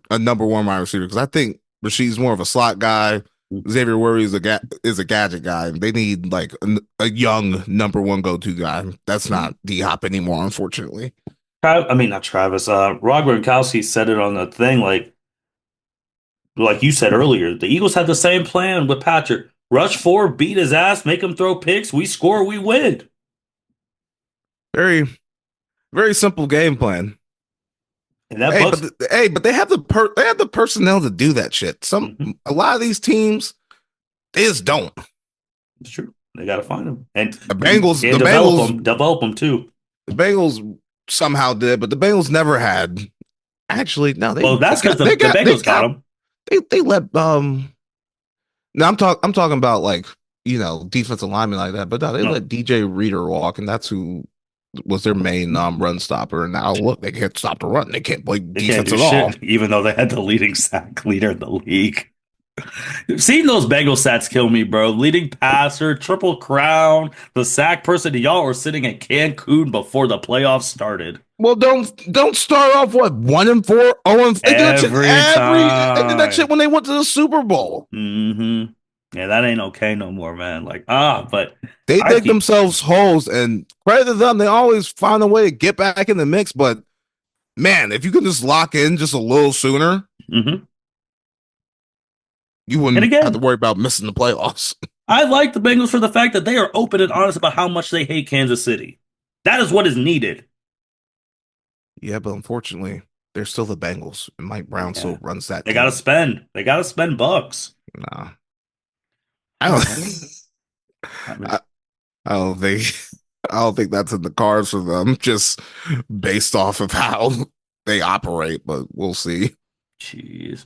Speaker 2: a number one wide receiver because I think Rasheed's more of a slot guy. Xavier Worthy is a gadget guy. They need like a young number one go to guy. That's not D Hop anymore, unfortunately.
Speaker 1: I mean, not Travis. Rob Gronkowski said it on the thing, like you said earlier. The Eagles had the same plan with Patrick. Rush forward, beat his ass, make him throw picks. We score, we win.
Speaker 2: Very very simple game plan.
Speaker 1: And that
Speaker 2: Hey,
Speaker 1: Bucks,
Speaker 2: but they have the personnel to do that shit.
Speaker 1: mhm,
Speaker 2: A lot of these teams they just don't.
Speaker 1: it's true. They got to find him and
Speaker 2: The Bengals,
Speaker 1: and
Speaker 2: the Bengals,
Speaker 1: develop them too.
Speaker 2: the Bengals somehow did, but the Bengals never had. Actually, no,
Speaker 1: Well, that's because the
Speaker 2: they
Speaker 1: Bengals got
Speaker 2: got
Speaker 1: him.
Speaker 2: they let No, I'm talking about like defensive linemen like that, but no, they
Speaker 1: No,
Speaker 2: let DJ Reader walk, and that's who was their main run stopper. And now look, they can't stop the run. They can't play
Speaker 1: they can't
Speaker 2: defense
Speaker 1: do
Speaker 2: at all.
Speaker 1: shit, even though they had the leading sack leader in the league. Seeing those Bengal stats kill me, bro. Leading passer, triple crown, the sack person. Y'all were sitting in Cancun before the playoffs started.
Speaker 2: Well, don't start off what 1-4, 0 and they do that shit
Speaker 1: Every
Speaker 2: they did that shit
Speaker 1: time.
Speaker 2: when they went to the Super Bowl.
Speaker 1: Hmm. Yeah, that ain't okay no more, man. Like, but
Speaker 2: They
Speaker 1: I
Speaker 2: dig
Speaker 1: keep.
Speaker 2: themselves holes, and credit to them, they always find a way to get back in the mix. But man, if you could just lock in just a little sooner,
Speaker 1: Hmm.
Speaker 2: you
Speaker 1: And
Speaker 2: wouldn't have to
Speaker 1: again,
Speaker 2: worry about missing the playoffs.
Speaker 1: I like the Bengals for the fact that they are open and honest about how much they hate Kansas City. That is what is needed.
Speaker 2: Yeah, but unfortunately, they're still the Bengals, and Mike Brown still
Speaker 1: Yeah,
Speaker 2: runs that
Speaker 1: they gotta
Speaker 2: team.
Speaker 1: spend. They gotta spend bucks.
Speaker 2: Nah, I
Speaker 1: All
Speaker 2: don't.
Speaker 1: right. I mean,
Speaker 2: I, I don't think. I don't think that's in the cards for them, just based off of how they operate. But we'll see.
Speaker 1: jeez.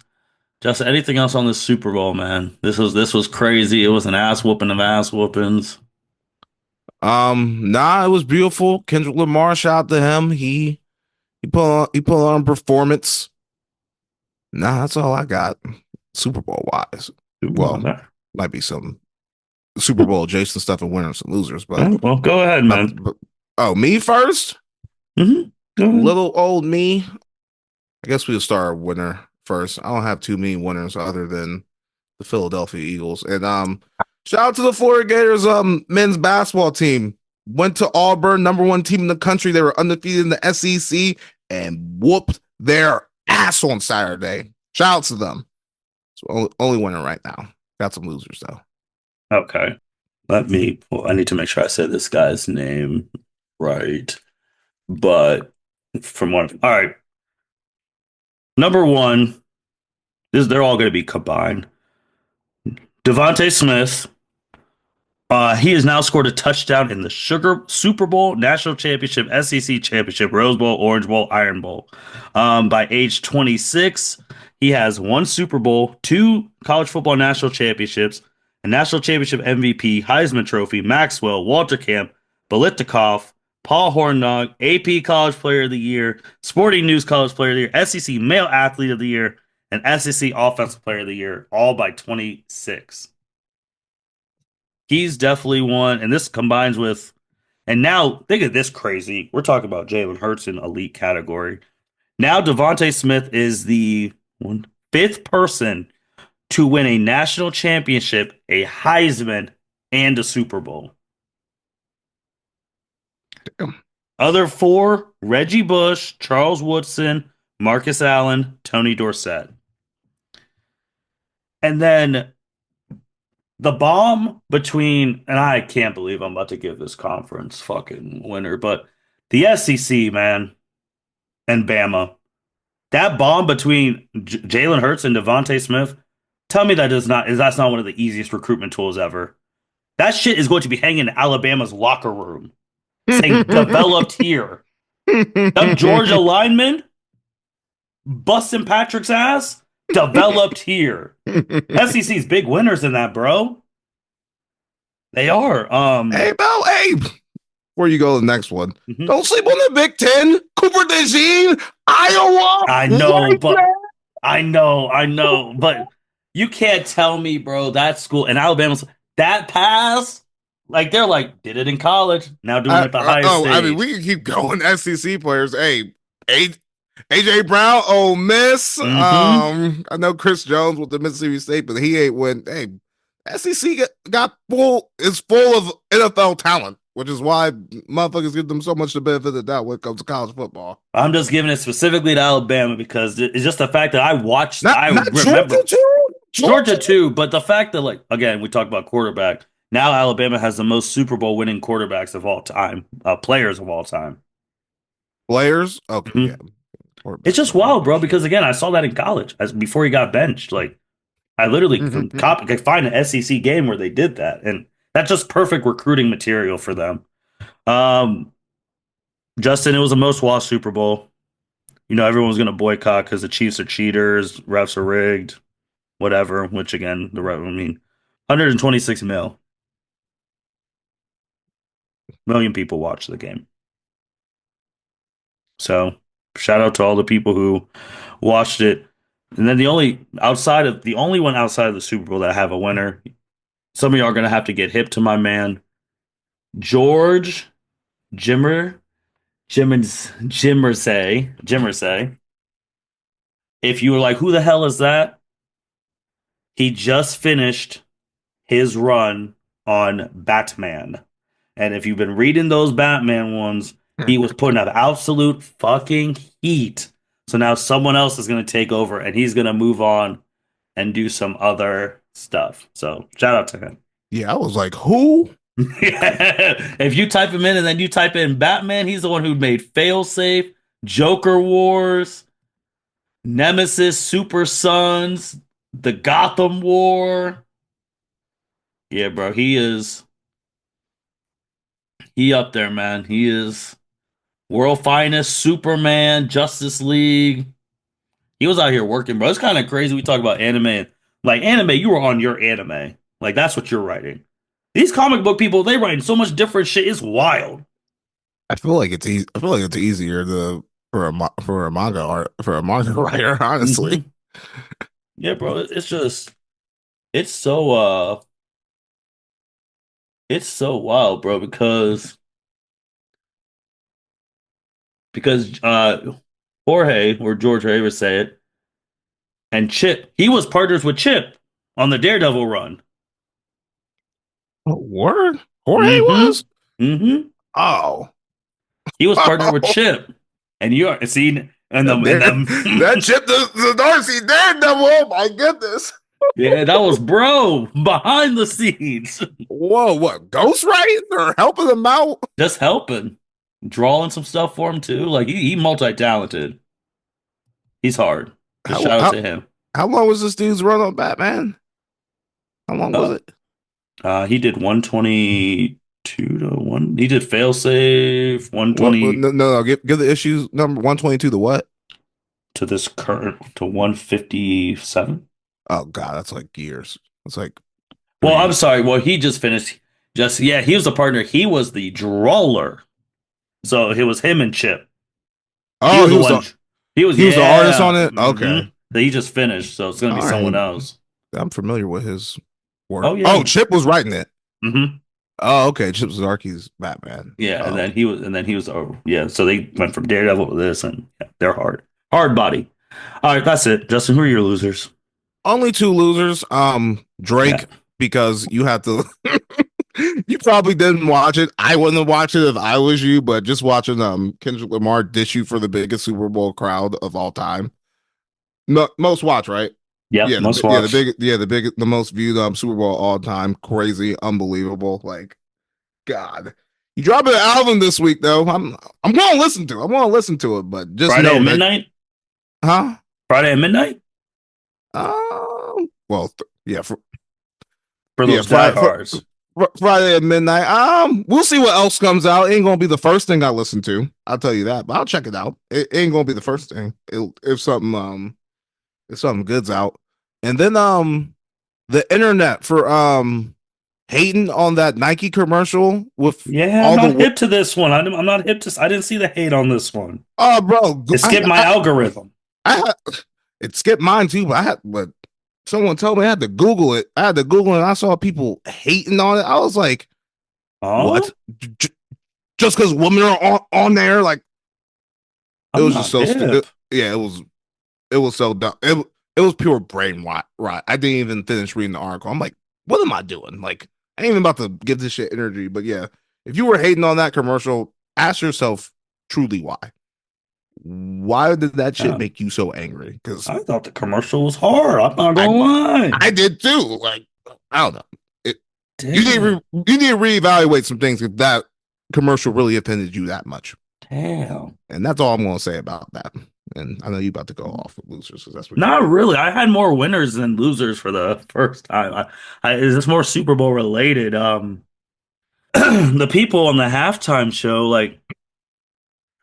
Speaker 1: Just anything else on this Super Bowl, man? This was crazy. It was an ass whooping of ass whoopings.
Speaker 2: Nah, it was beautiful. Kendrick Lamar, shout out to him. He put on a performance. Nah, that's all I got. Super Bowl wise.
Speaker 1: Super Bowl,
Speaker 2: Well,
Speaker 1: man.
Speaker 2: might be some Super Bowl adjacent stuff and winners and losers, but
Speaker 1: Well, go ahead,
Speaker 2: not.
Speaker 1: man.
Speaker 2: But, oh, me first.
Speaker 1: Go ahead.
Speaker 2: Little old me. I guess we'll start winner first. I don't have too many winners other than the Philadelphia Eagles. And shout out to the Florida Gators men's basketball team. Went to Auburn, number one team in the country. They were undefeated in the SEC and whooped their ass on Saturday. Shout out to them. It's only winner right now. Got some losers though.
Speaker 1: Okay. Well, I need to make sure I say this guy's name right. But all right. Number one, they're all going to be combined. Devontae Smith. He has now scored a touchdown in the Sugar Super Bowl, National Championship, SEC Championship, Rose Bowl, Orange Bowl, Iron Bowl. By age 26, he has one Super Bowl, two college football national championships, a national championship MVP, Heisman Trophy, Maxwell, Walter Camp, Bolitnikov, Paul Hornung, AP College Player of the Year, Sporting News College Player of the Year, SEC Male Athlete of the Year, and SEC Offensive Player of the Year, all by 26. He's definitely one, and this combines with, and now think of this crazy. We're talking about Jalen Hurts in elite category. Now Devontae Smith is the fifth person to win a national championship, a Heisman, and a Super Bowl.
Speaker 2: Damn.
Speaker 1: Other four: Reggie Bush, Charles Woodson, Marcus Allen, Tony Dorsett. And then the bomb between, and I can't believe I'm about to give this conference fucking winner, but the SEC, man, and Bama. That bomb between Jalen Hurts and Devontae Smith, tell me that's not one of the easiest recruitment tools ever. That shit is going to be hanging in Alabama's locker room saying developed here. Them Georgia linemen busting Patrick's ass, developed here. SEC's big winners in that, bro. They are.
Speaker 2: Hey, Bell, hey, before you go to the next one,
Speaker 1: Mhm.
Speaker 2: don't sleep on the Big Ten. Cooper DeJean, Iowa.
Speaker 1: I know,
Speaker 2: Right
Speaker 1: but I know, but you can't tell me, bro, that school and Alabama's that pass, like they're like did it in college, now doing it at the highest
Speaker 2: I mean, we
Speaker 1: stage.
Speaker 2: can keep going. SEC players. Hey, AJ Brown, Ole Miss.
Speaker 1: Hmm.
Speaker 2: I know Chris Jones with the Mississippi State, but he ain't win. Hey, SEC got full is full of NFL talent, which is why motherfuckers give them so much the benefit of the doubt when it comes to college football.
Speaker 1: I'm just giving it specifically to Alabama because it's just the fact that I
Speaker 2: Not Georgia
Speaker 1: remember
Speaker 2: too.
Speaker 1: Georgia
Speaker 2: Georgia.
Speaker 1: too, but the fact that like again we talk about quarterback. Now Alabama has the most Super Bowl winning quarterbacks of all time, players of all time.
Speaker 2: Players. Okay, yeah.
Speaker 1: Mhm. It's
Speaker 2: Quarterbacks
Speaker 1: just
Speaker 2: are hard
Speaker 1: wild,
Speaker 2: for
Speaker 1: bro,
Speaker 2: sure.
Speaker 1: because again, I saw that in college as before he got benched. Like I literally could find an SEC game where they did that, and that's just perfect recruiting material for them. Um, Justin, it was a most watched Super Bowl. You know, everyone's going to boycott because the Chiefs are cheaters, refs are rigged, whatever. Which again, I mean, 126 million people watched the game. So shout out to all the people who watched it. And then the only one outside of the Super Bowl that I have a winner. Some of y'all are going to have to get hip to my man George Jimmer, Jimmersay. If you were like, who the hell is that? He just finished his run on Batman. And if you've been reading those Batman ones, he was putting up absolute fucking heat. So now someone else is going to take over and he's going to move on and do some other stuff. So shout out to him.
Speaker 2: Yeah, I was like, who?
Speaker 1: If you type him in and then you type in Batman, he's the one who made Failsafe, Joker Wars, Nemesis, Super Sons, the Gotham War. Yeah, bro, he up there, man. He is world finest, Superman, Justice League. He was out here working, bro. It's kind of crazy. We talk about anime. Like anime, you were on your anime. Like that's what you're writing. These comic book people, they writing so much different shit. It's wild.
Speaker 2: I feel like it's easy. I feel like it's easier to for a manga art for a manga writer, honestly.
Speaker 1: Hmm. Yeah, bro. It's just it's so it's so wild, bro, because Jorge or George, however you say it, and Chip, he was partners with Chip on the Daredevil run.
Speaker 2: Oh, word? Jorge
Speaker 1: Mm-hmm.
Speaker 2: was?
Speaker 1: Mm-hmm.
Speaker 2: Oh.
Speaker 1: He was partnered with
Speaker 2: Oh,
Speaker 1: Chip. And you are see and
Speaker 2: that
Speaker 1: the
Speaker 2: chip the Darcy Daredevil. Oh my goodness.
Speaker 1: yeah, that was bro behind the scenes.
Speaker 2: Whoa, what? Ghostwriting or helping them out?
Speaker 1: Just helping. Drawing some stuff for him too. Like he multi-talented. He's hard. Just
Speaker 2: How
Speaker 1: shout out
Speaker 2: how
Speaker 1: to him.
Speaker 2: how long was this dude's run on Batman? How long was
Speaker 1: Oh,
Speaker 2: it?
Speaker 1: he did 122 to one. He did failsafe
Speaker 2: What
Speaker 1: 120
Speaker 2: no, no, no, give the issues number 122 to what?
Speaker 1: to this current to 157.
Speaker 2: Oh god, that's like years. That's like
Speaker 1: Well, I'm
Speaker 2: 3
Speaker 1: sorry. Well, he just finished. Just yeah, he was the partner. He was the drawer. So it was him and Chip. He
Speaker 2: Oh,
Speaker 1: was the one. He was
Speaker 2: he was the artist
Speaker 1: yeah.
Speaker 2: on it?
Speaker 1: Mm-hmm.
Speaker 2: Okay.
Speaker 1: He just finished, so it's gonna be
Speaker 2: All
Speaker 1: someone
Speaker 2: right.
Speaker 1: else.
Speaker 2: I'm familiar with his work.
Speaker 1: Oh
Speaker 2: Oh,
Speaker 1: yeah.
Speaker 2: Chip was writing it.
Speaker 1: Mm-hmm.
Speaker 2: Oh, okay. Chip Zdarsky's Batman.
Speaker 1: Yeah,
Speaker 2: Oh,
Speaker 1: and then he was oh yeah. So they went from Daredevil to this, and yeah, they're hard body. All right, that's it. Justin, who are your losers?
Speaker 2: only two losers.
Speaker 1: Yeah.
Speaker 2: Drake, because you have to. You probably didn't watch it. I wouldn't have watched it if I was you, but just watching Kendrick Lamar dish you for the biggest Super Bowl crowd of all time. No, most watch, right?
Speaker 1: Yep,
Speaker 2: Yeah,
Speaker 1: most watched.
Speaker 2: the most viewed Super Bowl all time. Crazy, unbelievable. Like God. You drop an album this week though. I'm gonna listen to it. I'm gonna listen to it, but just
Speaker 1: Friday at
Speaker 2: know that
Speaker 1: midnight?
Speaker 2: huh?
Speaker 1: Friday at midnight?
Speaker 2: Well, yeah,
Speaker 1: For
Speaker 2: yeah,
Speaker 1: those diehards.
Speaker 2: Friday at midnight. We'll see what else comes out. It ain't gonna be the first thing I listen to. I'll tell you that, but I'll check it out. It ain't gonna be the first thing. If something good's out, and then the internet for hating on that Nike commercial with
Speaker 1: Yeah, I'm
Speaker 2: all
Speaker 1: not
Speaker 2: the
Speaker 1: hip to this one. I'm not hip to. I didn't see the hate on this one.
Speaker 2: oh bro,
Speaker 1: It skipped my algorithm.
Speaker 2: I had, it skipped mine too, but someone told me I had to Google it. I had to Google it and I saw people hating on it. I was like, what?
Speaker 1: Oh,
Speaker 2: J- just because women are on there, like it
Speaker 1: I'm
Speaker 2: was just
Speaker 1: not
Speaker 2: so
Speaker 1: hip.
Speaker 2: yeah, it was so dumb. It was pure brain rot. Right. I didn't even finish reading the article. I'm like, what am I doing? Like, I ain't even about to give this shit energy. But yeah, if you were hating on that commercial, ask yourself truly why. Why did that shit
Speaker 1: Uh,
Speaker 2: make you so angry? Because
Speaker 1: I thought the commercial was hard. I'm not
Speaker 2: I
Speaker 1: gonna lie.
Speaker 2: I did too. Like, I don't know. It,
Speaker 1: Damn,
Speaker 2: you need to reevaluate some things if that commercial really offended you that much.
Speaker 1: damn.
Speaker 2: And that's all I'm going to say about that. And I know you about to go off with losers because that's what you
Speaker 1: Not
Speaker 2: do.
Speaker 1: really. I had more winners than losers for the first time. Is this more Super Bowl related? The people on the halftime show, like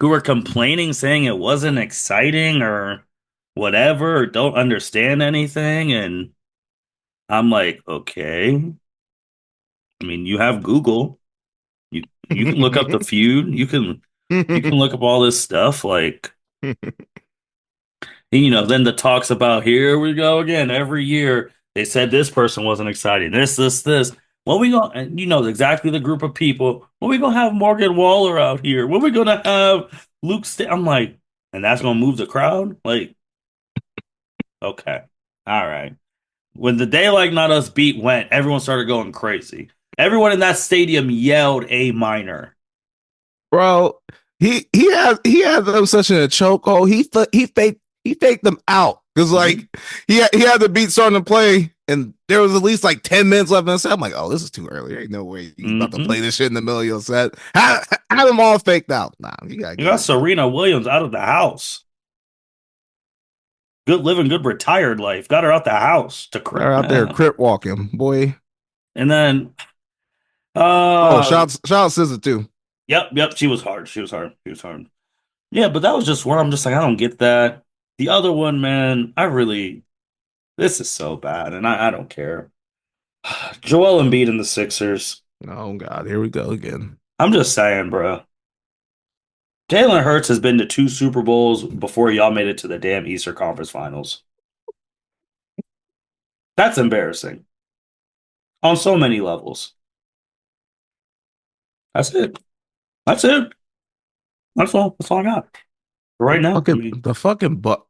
Speaker 1: who were complaining, saying it wasn't exciting or whatever, or don't understand anything, and I'm like, okay. I mean, you have Google. You can look up the feud. You can look up all this stuff. Like, then the talks about here we go again. Every year they said this person wasn't exciting. This. When we go, and you know exactly the group of people. When we gonna have Morgan Waller out here? When we gonna have I'm like, and that's gonna move the crowd. Like, okay, all right. When the Day Like Not Us beat went, everyone started going crazy. Everyone in that stadium yelled A minor.
Speaker 2: Bro. He had them such in a chokehold. He faked them out because
Speaker 1: Mm-hmm.
Speaker 2: like he had the beat starting to play, and there was at least like 10 minutes left in the set. I'm like, oh, this is too early. There ain't no way you about to play
Speaker 1: Mm-hmm.
Speaker 2: this shit in the middle of your set. Had them all faked out. Nah, you gotta
Speaker 1: You
Speaker 2: give
Speaker 1: got
Speaker 2: it.
Speaker 1: Serena Williams out of the house. Good living, good retired life. Got her out the house to
Speaker 2: They're
Speaker 1: crib.
Speaker 2: out there crip walking, boy.
Speaker 1: And then,
Speaker 2: Oh,
Speaker 1: uh,
Speaker 2: shout out Scissor too.
Speaker 1: yep. She was hard. She was hard. She was hard. Yeah, but that was just one. I'm just like, I don't get that. The other one, man, this is so bad, and I don't care. Joel Embiid and the Sixers.
Speaker 2: Oh God, here we go again.
Speaker 1: I'm just saying, bro. Jalen Hurts has been to two Super Bowls before y'all made it to the damn Eastern Conference Finals. That's embarrassing on so many levels. That's it. That's it. That's all. That's all I got for right now. I mean,
Speaker 2: The fucking but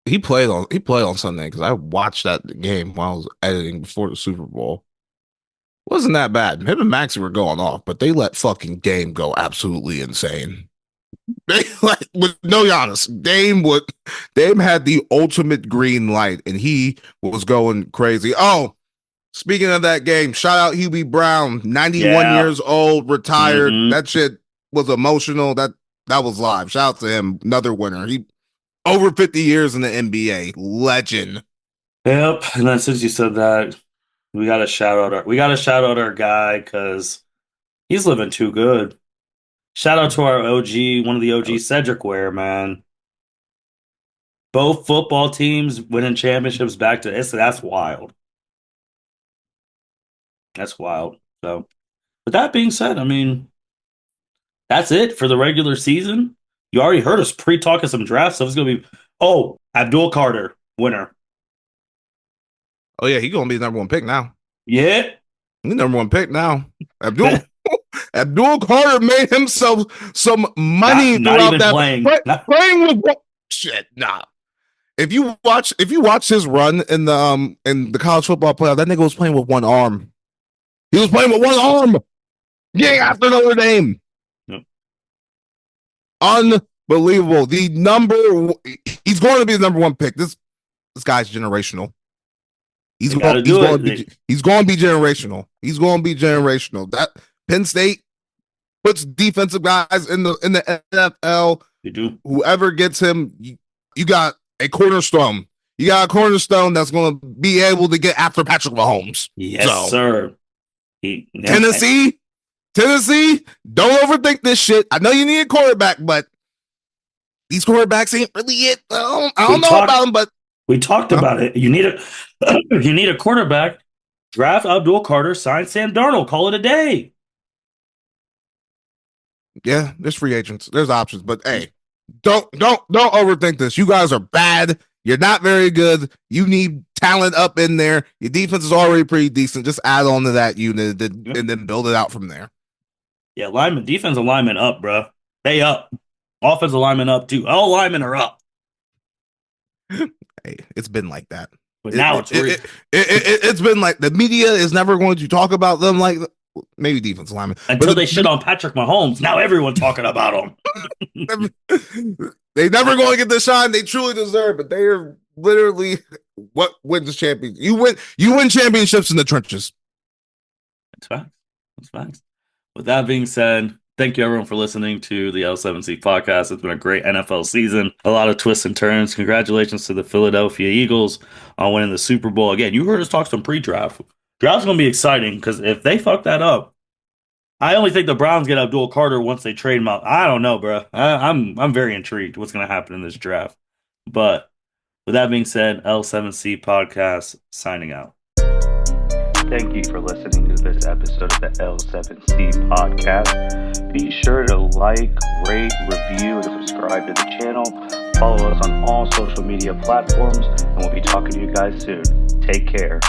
Speaker 2: he played on Sunday because I watched that game while I was editing before the Super Bowl. Wasn't that bad. Him and Maxie were going off, but they let fucking Dame go absolutely insane. They like with no Giannis. Dame had the ultimate green light and he was going crazy. Oh, speaking of that game, shout out Hubie Brown, 91
Speaker 1: yeah.
Speaker 2: years old, retired.
Speaker 1: Mm-hmm.
Speaker 2: That shit was emotional. That was live. Shout out to him, another winner. He over 50 years in the NBA, legend.
Speaker 1: Yep. And then since you said that, we gotta shout out our guy because he's living too good. Shout out to our OG, one of the OG Cedric Ware, man. Both football teams winning championships back to it's that's wild. That's wild. So, but that being said, I mean, that's it for the regular season. You already heard us pre-talking some draft stuff. It's gonna be Abdul Carter, winner.
Speaker 2: Oh yeah, he gonna be the number one pick now.
Speaker 1: Yeah.
Speaker 2: He's number one pick now. Abdul Abdul Carter made himself some money
Speaker 1: Not
Speaker 2: throughout
Speaker 1: even
Speaker 2: that
Speaker 1: playing.
Speaker 2: playing with shit. Nah, if you watch his run in the college football playoff, that nigga was playing with one arm. He was playing with one arm. Getting after Notre Dame.
Speaker 1: Yep.
Speaker 2: Unbelievable. He's going to be the number one pick. This guy's generational.
Speaker 1: They gotta do it.
Speaker 2: He's going to be generational. He's going to be generational. That Penn State puts defensive guys in the NFL.
Speaker 1: They do.
Speaker 2: Whoever gets him, you got a cornerstone. You got a cornerstone that's going to be able to get after Patrick Mahomes.
Speaker 1: Yes, sir.
Speaker 2: Tennessee, don't overthink this shit. I know you need a quarterback, but these quarterbacks ain't really it. I don't know about them, but
Speaker 1: we talked about it. You need a quarterback. Draft Abdul Carter, sign Sam Darnold, call it a day.
Speaker 2: Yeah, there's free agents. There's options, but hey, don't overthink this. You guys are bad. You're not very good. You need talent up in there. Your defense is already pretty decent. Just add on to that unit and then build it out from there.
Speaker 1: Yeah, defensive lineman up, bro. They up. Offensive lineman up too. All linemen are up.
Speaker 2: Hey, it's been like that.
Speaker 1: But now
Speaker 2: it's been like the media is never going to talk about them like maybe defensive linemen
Speaker 1: until they shit on Patrick Mahomes. Now everyone's talking about him.
Speaker 2: They never going to get the shine they truly deserve, but they are literally what wins champions. You win championships in the trenches.
Speaker 1: That's facts. That's facts. With that being said, thank you everyone for listening to the L7C podcast. It's been a great NFL season. A lot of twists and turns. Congratulations to the Philadelphia Eagles on winning the Super Bowl. Again, you heard us talk some pre-draft. Draft's going to be exciting because if they fuck that up, I only think the Browns get Abdul Carter once they trade him out. I don't know, bro. I'm very intrigued what's going to happen in this draft. But with that being said, L7C podcast signing out. Thank you for listening to this episode of the L7C podcast. Be sure to like, rate, review, and subscribe to the channel. Follow us on all social media platforms, and we'll be talking to you guys soon. Take care.